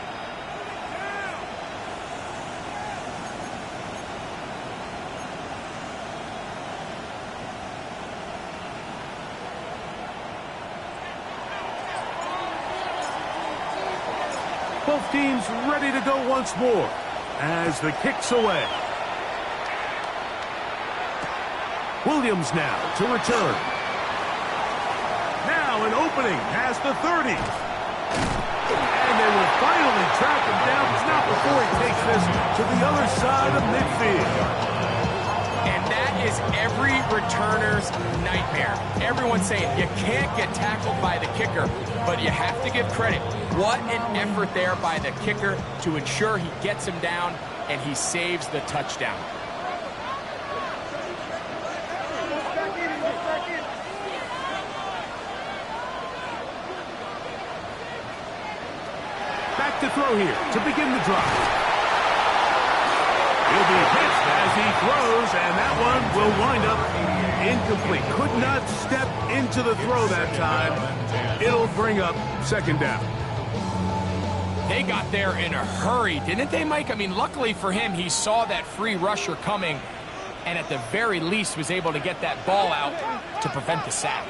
Both teams ready to go once more as the kick's away. Williams now to return. Now an opening past the 30. And they will finally track him down, but not before he takes this to the other side of midfield. And that is every returner's nightmare. Everyone's saying you can't get tackled by the kicker, but you have to give credit. What an effort there by the kicker to ensure he gets him down and he saves the touchdown. Back to throw here to begin the drive. He'll be hit as he throws, and that one will wind up incomplete. Could not step into the throw that time. It'll bring up second down. They got there in a hurry, didn't they, Mike? I mean, luckily for him, he saw that free rusher coming and at the very least was able to get that ball out to prevent the sack.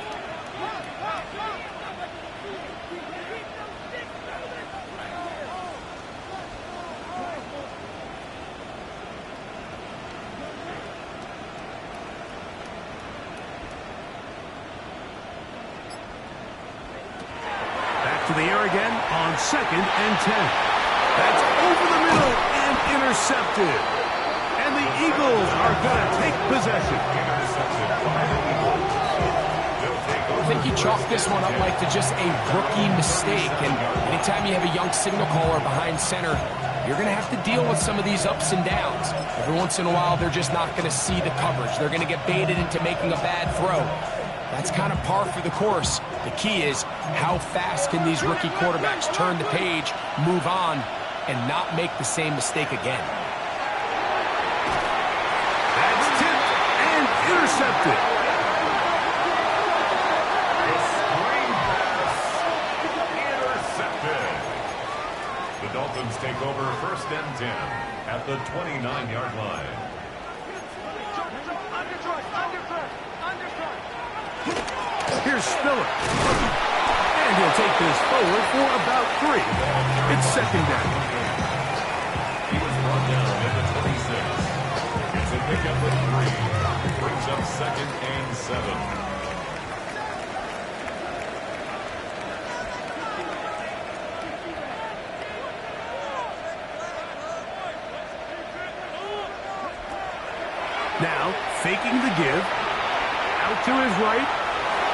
To the air again on 2nd and 10. That's over the middle and intercepted. And the Eagles are going to take possession. I think you chalk this one up, Mike, to just a rookie mistake. And anytime you have a young signal caller behind center, you're going to have to deal with some of these ups and downs. Every once in a while, they're just not going to see the coverage. They're going to get baited into making a bad throw. That's kind of par for the course. The key is how fast can these rookie quarterbacks turn the page, move on, and not make the same mistake again. That's tipped and intercepted. A screen pass. Intercepted. The Dolphins take over 1st and 10 at the 29-yard line. Here's Spiller. And he'll take this forward for about 3. It's second down. He was brought down at the 26. It's a pickup of 3. Brings up 2nd and 7. Now, faking the give. Out to his right.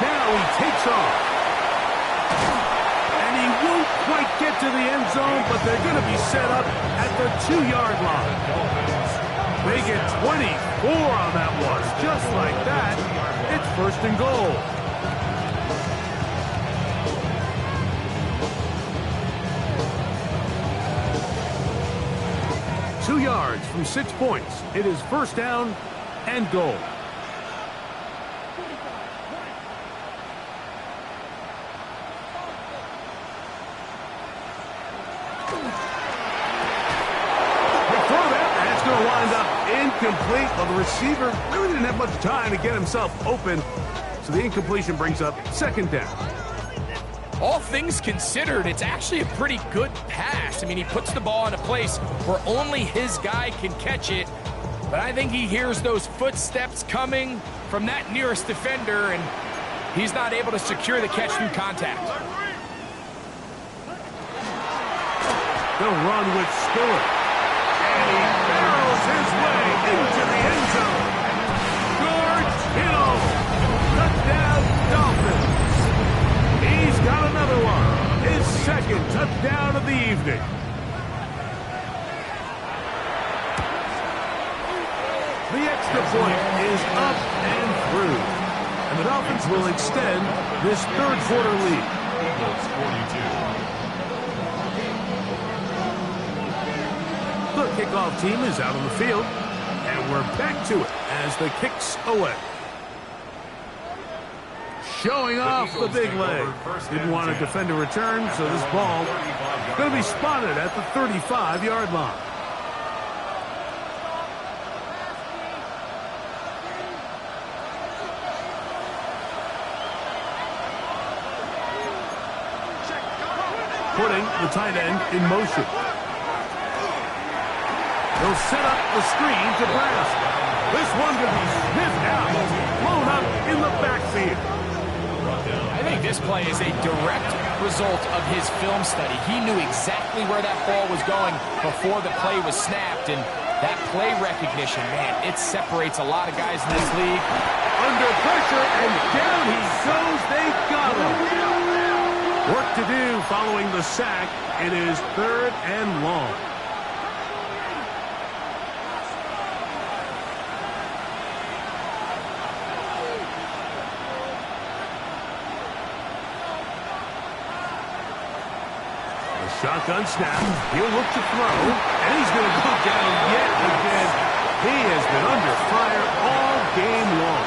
Now he takes off. And he won't quite get to the end zone, but they're going to be set up at the 2-yard line. They get 24 on that one. Just like that, it's 1st and goal. 2 yards from 6 points. It is first down and goal. That's going to wind up incomplete. Well, the receiver really didn't have much time to get himself open, so the incompletion brings up second down. All things considered, it's actually a pretty good pass. I mean, he puts the ball in a place where only his guy can catch it, but I think he hears those footsteps coming from that nearest defender, and he's not able to secure the catch through contact. They'll run with Spiller. And he barrels his way into the end zone. George Kittle. Touchdown, Dolphins. He's got another one. His second touchdown of the evening. The extra point is up and through. And the Dolphins will extend this third quarter lead. Eagles 42. The kickoff team is out on the field, and we're back to it as the kick's away. Showing off the big leg. Didn't want to defend a return, so this ball is going to be spotted at the 35-yard line. Putting the tight end in motion. He'll set up the screen to Brown. This one could be sniffed out, blown up in the backfield. I think this play is a direct result of his film study. He knew exactly where that ball was going before the play was snapped, and that play recognition, man, it separates a lot of guys in this league. Under pressure, and down he goes. They got him. Work to do following the sack. It is third and long. Shotgun snap. He'll look to throw, and he's going to go down yet again. He has been under fire all game long.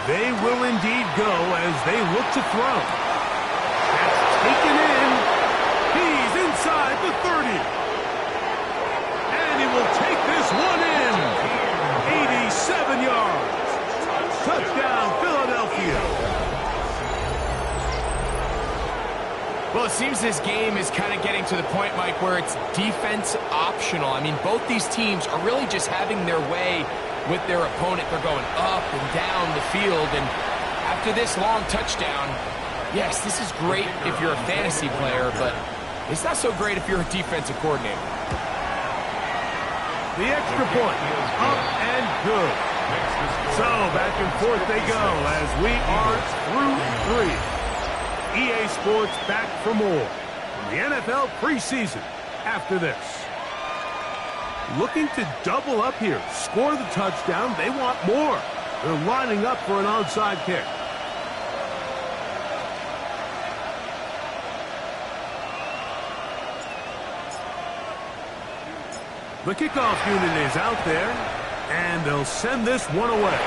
They will indeed go as they look to throw. That's taken in. He's inside the 30. And he will take this one in. 87 yards. Touchdown, Philadelphia. Well, it seems this game is kind of getting to the point, Mike, where it's defense optional. I mean, both these teams are really just having their way with their opponent. They're going up and down the field, and after this long touchdown, yes, this is great if you're a fantasy player, but it's not so great if you're a defensive coordinator. The extra point is up and good. So back and forth they go as we are through 3. EA Sports back for more from the NFL preseason after this. Looking to double up here, score the touchdown. They want more. They're lining up for an onside kick. The kickoff unit is out there, and they'll send this one away.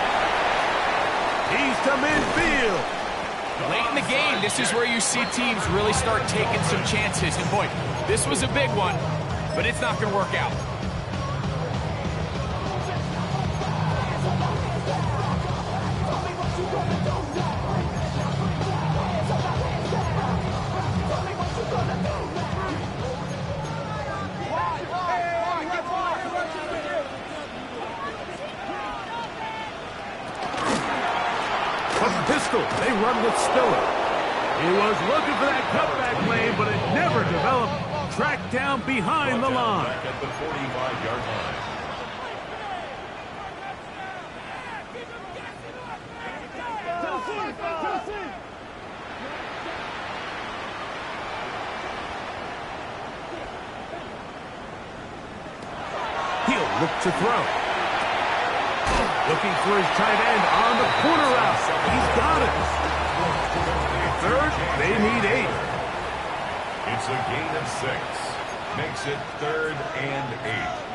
He's to midfield. Late in the game, this is where you see teams really start taking some chances. And boy, this was a big one, but it's not going to work out. Pistol, they run with Spiller. He was looking for that cutback lane, but it never developed. Tracked down behind the line. Back at the 45-yard line. look to throw. Looking for his tight end on the corner route. He's got it. Third, they need 8. It's a gain of 6. Makes it 3rd and 8.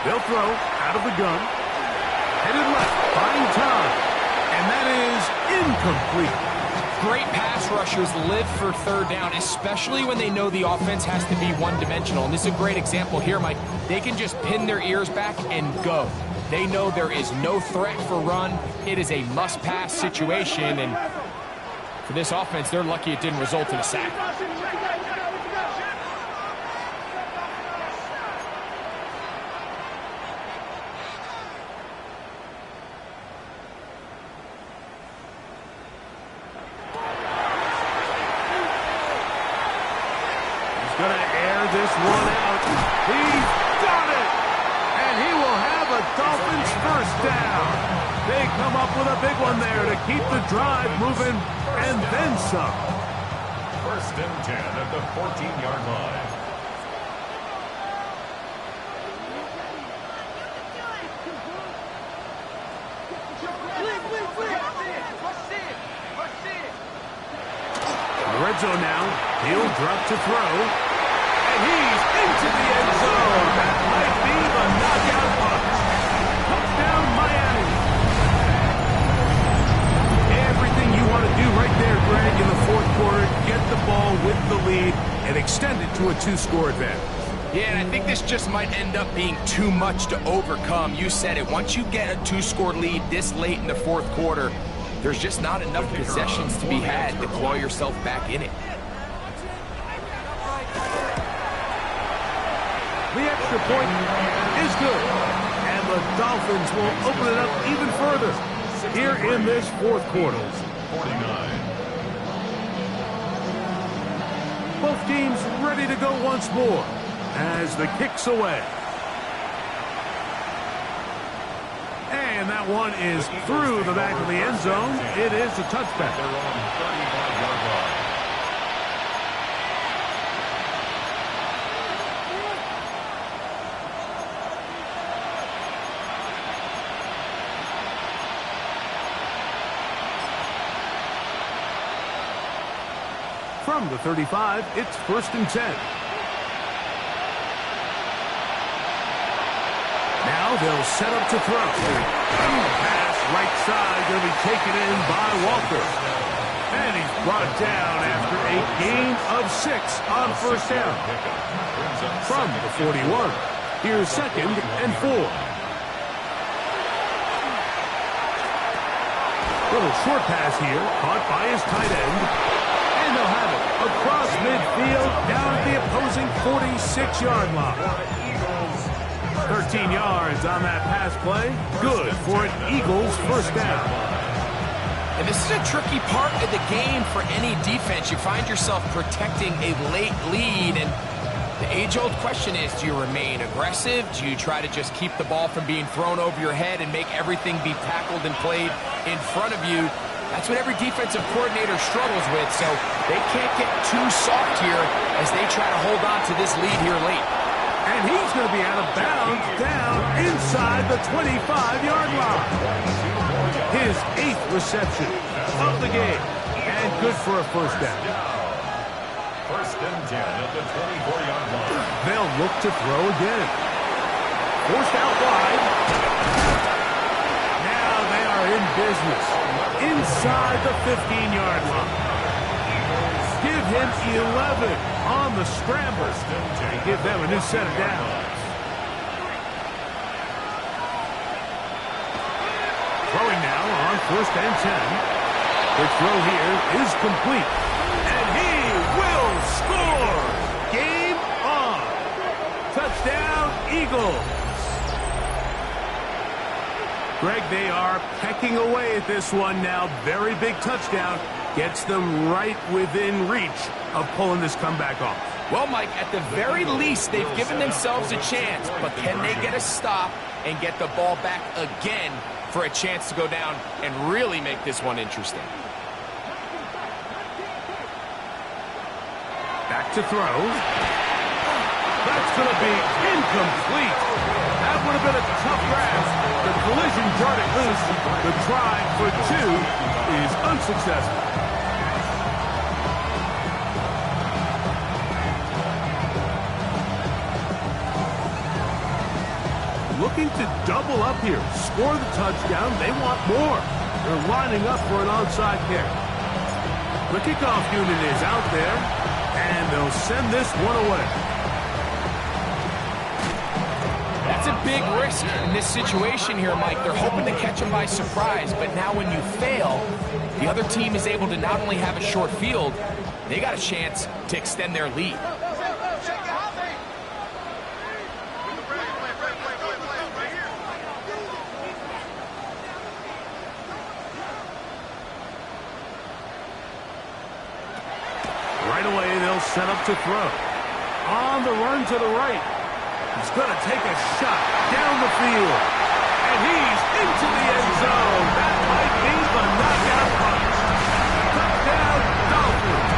They'll throw out of the gun. Headed left, buying time. And that is incomplete. Great pass rushers live for 3rd down, especially when they know the offense has to be one-dimensional. And this is a great example here, Mike. They can just pin their ears back and go. They know there is no threat for run. It is a must-pass situation. And for this offense, they're lucky it didn't result in a sack. Going to air this one out. He's got it! And he will have a Dolphins first down. They come up with a big one there to keep the drive moving and then some. 1st and 10 at the 14-yard line. In the red zone now. He'll drop to throw. And he's into the end zone. That might be the knockout punch. Touchdown, Miami. Everything you want to do right there, Greg, in the 4th quarter. Get the ball with the lead and extend it to a 2-score advantage. Yeah, and I think this just might end up being too much to overcome. You said it. Once you get a 2-score lead this late in the 4th quarter, there's just not enough possessions to be had to claw yourself back in it. The extra point is good. And the Dolphins will open it up even further here in this 4th quarter. 49. Both teams ready to go once more as the kick's away. And that one is through the back of the end zone. It is a touchback. They're on 35-yard line. From the 35, it's 1st and 10. Now they'll set up to throw. Pass right side going to be taken in by Walker. And he's brought down after a gain of 6 on 1st down. From the 41, here's 2nd and 4. Little short pass here, caught by his tight end. And they'll have it across midfield down at the opposing 46-yard line. 13 yards on that pass play. Good for an Eagles first down. And this is a tricky part of the game for any defense. You find yourself protecting a late lead, and the age-old question is, do you remain aggressive? Do you try to just keep the ball from being thrown over your head and make everything be tackled and played in front of you? That's what every defensive coordinator struggles with, so they can't get too soft here as they try to hold on to this lead here late. And he's going to be out of bounds down inside the 25-yard line. His 8th reception of the game, and good for a first down. 1st and 10 at the 24-yard line. They'll look to throw again. Forced out wide. Now they are in business inside the 15-yard line. Give him 11 on the scramble and give them a new set of downs. Throwing now on 1st and 10. The throw here is complete. And he will score! Game on! Touchdown, Eagles! Greg, they are pecking away at this one now. Very big touchdown. Gets them right within reach of pulling this comeback off. Well, Mike, at the very least, they've given themselves a chance, but can they get a stop and get the ball back again for a chance to go down and really make this one interesting? Back to throw. That's going to be incomplete. That would have been a tough grasp. The collision brought it loose. The try for two is unsuccessful. Looking to double up here. Score the touchdown. They want more. They're lining up for an onside kick. The kickoff unit is out there, and they'll send this one away. That's a big risk in this situation here, Mike. They're hoping to catch him by surprise, but now when you fail, the other team is able to not only have a short field, they got a chance to extend their lead. Right away, they'll set up to throw. On the run to the right. He's going to take a shot down the field. And he's into the end zone. That might be the knockout punch. Touchdown, Dolphins.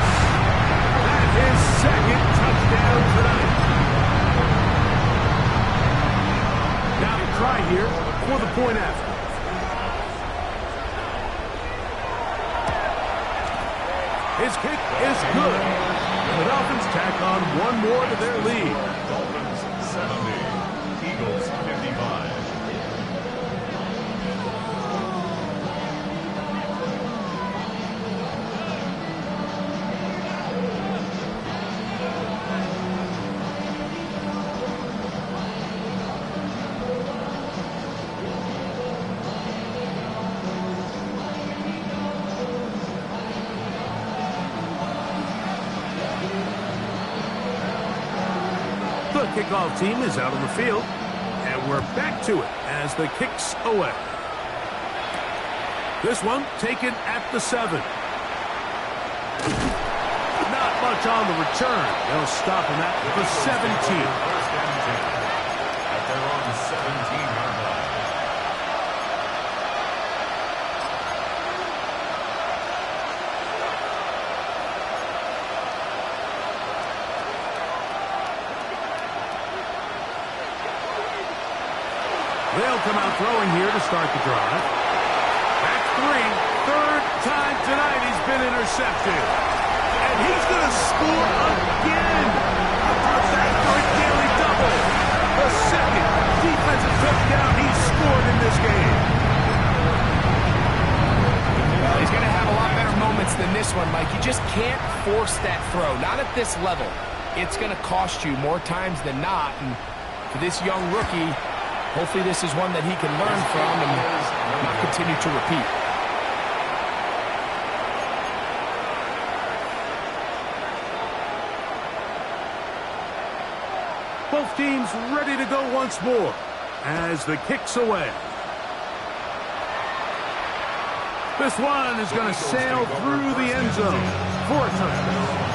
That's his second touchdown tonight. Now to try here for the point after. His kick is good. And the Dolphins tack on one more to their lead. Dolphins 70, Eagles 55. The kickoff team is out on the field, and we're back to it as the kick's away. This one taken at the 7. Not much on the return. They'll stop him at the 17. First and 10 at their own 17-yard line. They'll come out throwing here to start the drive. That's 3. Third time tonight he's been intercepted. And he's going to score again. Back for a daily double. The second defensive touchdown he's scored in this game. Well, he's going to have a lot better moments than this one, Mike. You just can't force that throw. Not at this level. It's going to cost you more times than not. And for this young rookie, hopefully this is one that he can learn from and not continue to repeat. Both teams ready to go once more as the kick's away. This one is going to sail through the end zone for a touchdown.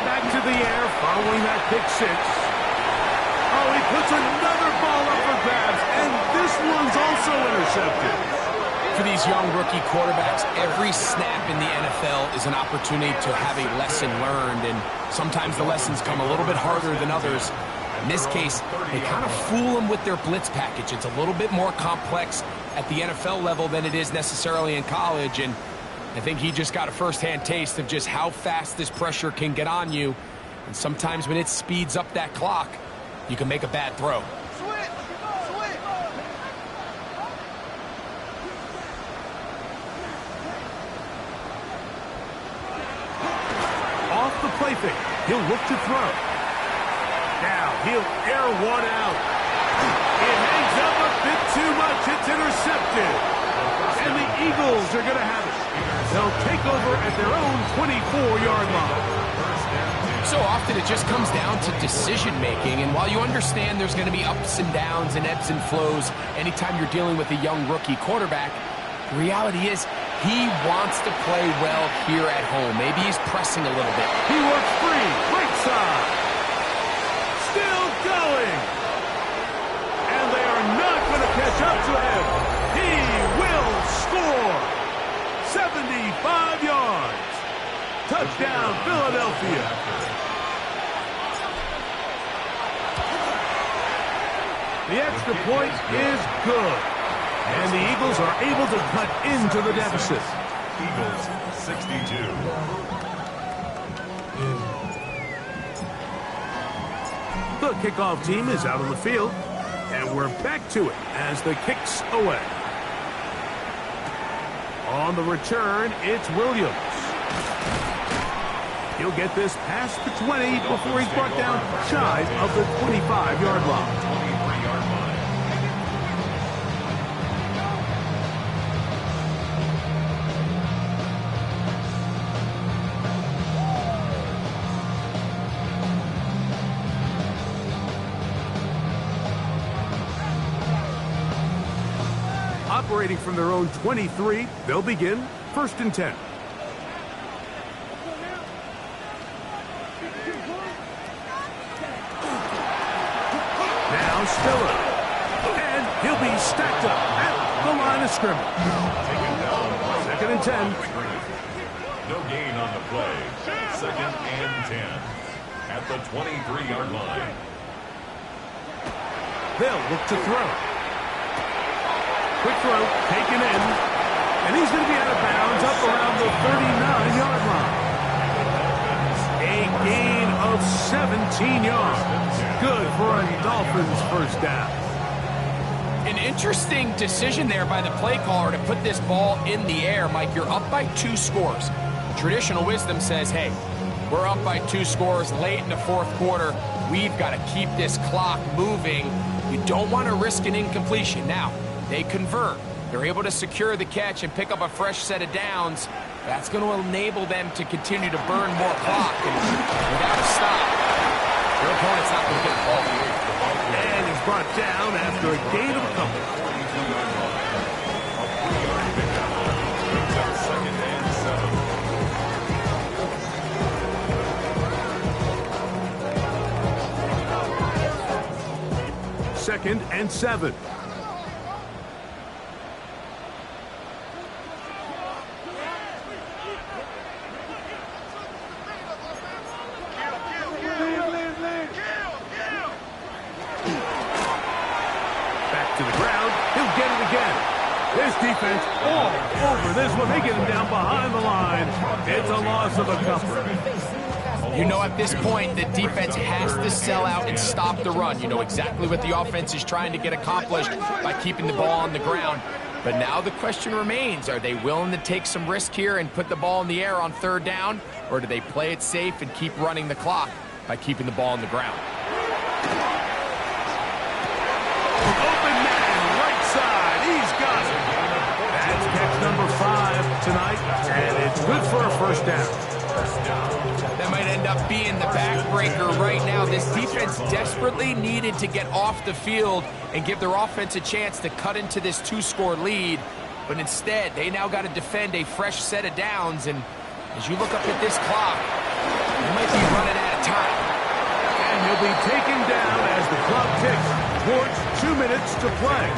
Back to the air following that pick 6. Oh, he puts another ball up for grabs, and this one's also intercepted. For these young rookie quarterbacks, every snap in the NFL is an opportunity to have a lesson learned, and sometimes the lessons come a little bit harder than others. In this case, they kind of fool them with their blitz package. It's a little bit more complex at the NFL level than it is necessarily in college, and I think he just got a first-hand taste of just how fast this pressure can get on you. And sometimes when it speeds up that clock, you can make a bad throw. Off the play fake, he'll look to throw. Now he'll air one out. It hangs up a bit too much. It's intercepted. And the Eagles are going to have it. They'll take over at their own 24-yard line. so often it just comes down to decision-making, and while you understand there's going to be ups and downs and ebbs and flows anytime you're dealing with a young rookie quarterback, the reality is he wants to play well here at home. Maybe he's pressing a little bit. He works free, right side. Still going. And they are not going to catch up to him. He will score. 75 yards. Touchdown, Philadelphia. The extra point is good. And the Eagles are able to cut into the deficit. Eagles 62. The kickoff team is out on the field. And we're back to it as the kick's away. On the return, it's Williams. He'll get this past the 20 before he's brought down shy of the 25-yard line. 23-yard line. Operating from their own 23, they'll begin 1st and 10. Now Stiller. And he'll be stacked up at the line of scrimmage. Taken down. 2nd and 10. No gain on the play. 2nd and 10. At the 23-yard line. They'll look to throw. Quick throw, taken in. And he's going to be out of bounds up around the 39-yard line. A gain of 17 yards. Good for a Dolphins first down. An interesting decision there by the play caller to put this ball in the air. Mike, you're up by 2 scores. Traditional wisdom says, hey, we're up by 2 scores late in the 4th quarter. We've got to keep this clock moving. You don't want to risk an incompletion. Now, they convert. They're able to secure the catch and pick up a fresh set of downs. That's going to enable them to continue to burn more clock and without a stop. Your opponent's not going to get the ball here. And he's brought down after a gain of a couple. 42-yard line. A 3-yard pickup. Brings up 2nd and 7. 2nd and 7. This defense all over this one. They get him down behind the line. It's a loss of a couple. You know, at this point, the defense has to sell out and stop the run. You know exactly what the offense is trying to get accomplished by keeping the ball on the ground. But now the question remains, are they willing to take some risk here and put the ball in the air on 3rd down? Or do they play it safe and keep running the clock by keeping the ball on the ground? Number 5 tonight, and it's good for a first down. That might end up being the backbreaker right now. This defense desperately needed to get off the field and give their offense a chance to cut into this 2-score lead, but instead, they now got to defend a fresh set of downs, and as you look up at this clock, they might be running out of time. And he'll be taken down as the clock ticks towards 2 minutes to play.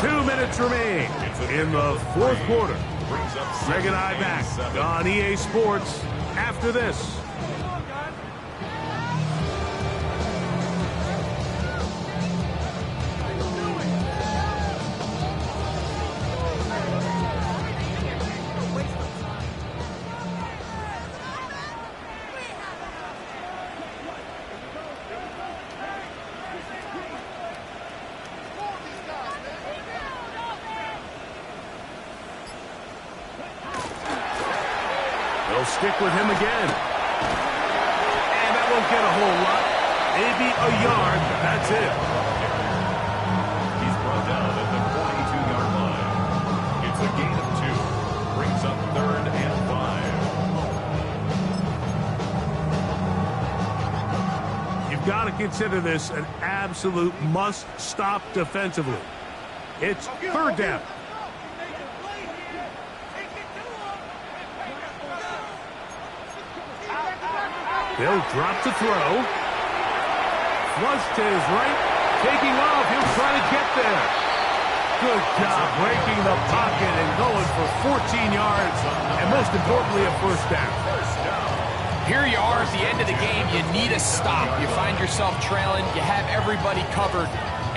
2 minutes remain in the 4th quarter. Greg and I back on EA Sports after this. They'll stick with him again. And that won't get a whole lot. Maybe a yard. That's it. He's brought down at the 42-yard line. It's a gain of 2. Brings up 3rd and 5. got to consider this an absolute must-stop defensively. It's third down. They'll drop to throw. Flush to his right. Taking off. He'll try to get there. Good job breaking the pocket and going for 14 yards. And most importantly, a first down. Here you are at the end of the game. You need a stop. You find yourself trailing. You have everybody covered.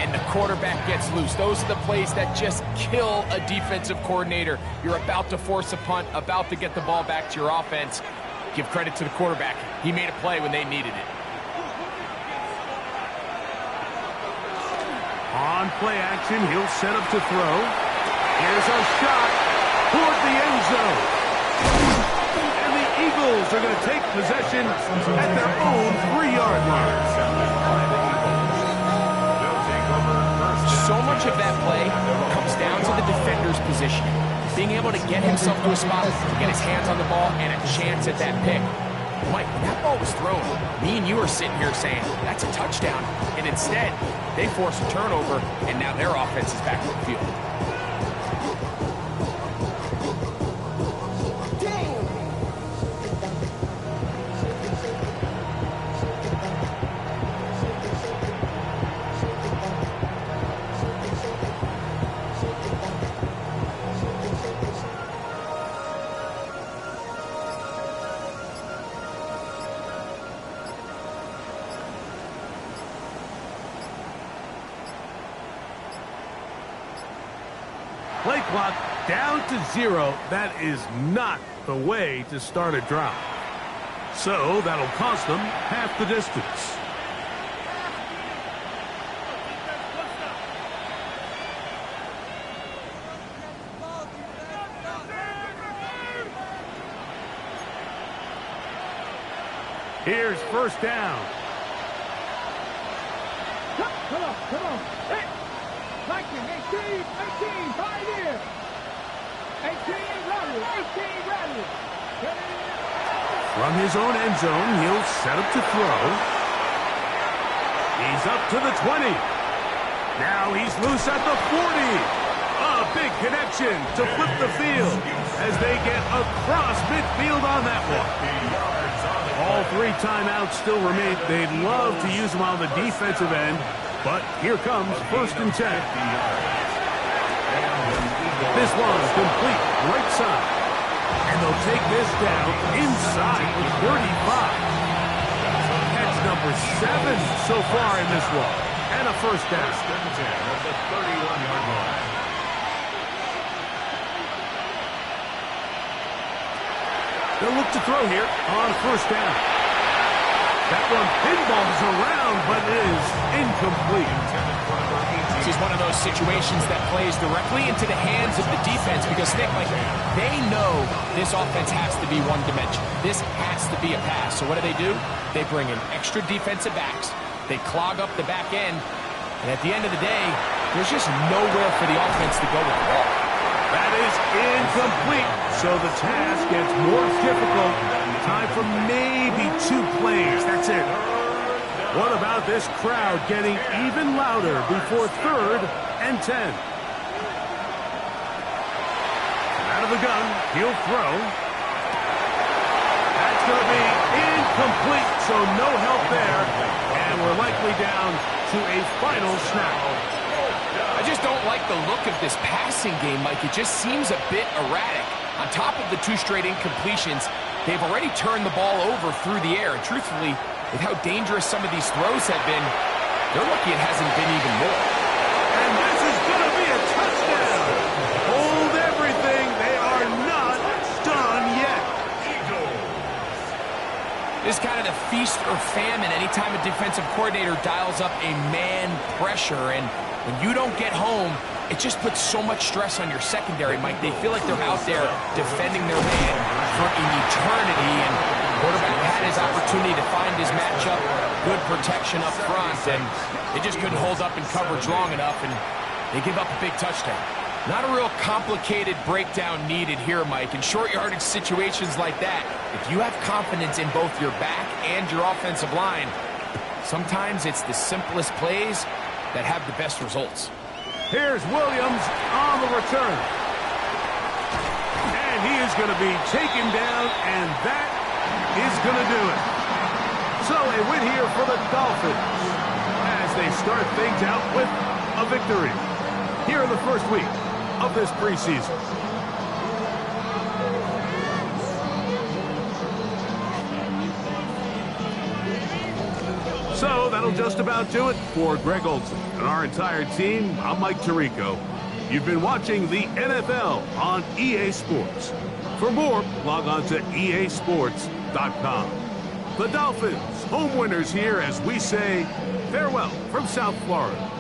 And the quarterback gets loose. Those are the plays that just kill a defensive coordinator. You're about to force a punt, about to get the ball back to your offense. Give credit to the quarterback. He made a play when they needed it. On play action, he'll set up to throw. Here's a shot toward the end zone. And the Eagles are going to take possession at their own 3-yard line. So much of that play comes down to the defender's positioning. Being able to get himself to a spot, to get his hands on the ball, and a chance at that pick. Mike, when that ball was thrown, me and you are sitting here saying, that's a touchdown. And instead, they force a turnover, and now their offense is back on the field. Play clock down to 0. That is not the way to start a drive. So that'll cost them half the distance. Here's first down. Come on. Hey. 19, 18, 5 here. 18, rally. 18, rally. From his own end zone, he'll set up to throw. He's up to the 20. Now he's loose at the 40. A big connection to flip the field as they get across midfield on that one. All 3 timeouts still remain. They'd love to use them on the defensive end. But here comes first and 10. This one's complete, right side. And they'll take this down inside the 35. Catch number 7 so far in this one. And a first down. At the 31-yard line. They'll look to throw here on first down. That one pinballs around, but is incomplete. This is one of those situations that plays directly into the hands of the defense because, Nick, like, they know this offense has to be one-dimensional. This has to be a pass. So what do? They bring in extra defensive backs. They clog up the back end. And at the end of the day, there's just nowhere for the offense to go with the ball. That is incomplete. So the task gets more difficult. Time for maybe 2 plays. That's it. What about this crowd getting even louder before third and 10? Out of the gun, he'll throw. That's going to be incomplete, so no help there. And we're likely down to a final snap. I just don't like the look of this passing game, Mike. It just seems a bit erratic. On top of the 2 straight incompletions, they've already turned the ball over through the air. And truthfully, with how dangerous some of these throws have been, they're lucky it hasn't been even more. And this is going to be a touchdown. Hold everything. They are not done yet. This is kind of the feast or famine anytime a defensive coordinator dials up a man pressure. And when you don't get home, it just puts so much stress on your secondary, Mike. They feel like they're out there defending their man for an eternity, and quarterback had his opportunity to find his matchup, good protection up front, and they just couldn't hold up in coverage long enough, and they give up a big touchdown. Not a real complicated breakdown needed here, Mike. In short yardage situations like that, if you have confidence in both your back and your offensive line, Sometimes it's the simplest plays that have the best results. Here's Williams on the return. And he is going to be taken down, and that is going to do it. So a win here for the Dolphins as they start things out with a victory here in the first week of this preseason. So that'll just about do it for Greg Olsen and our entire team. I'm Mike Tirico. You've been watching the NFL on EA Sports. For more, log on to easports.com. The Dolphins, home winners here as we say farewell from South Florida.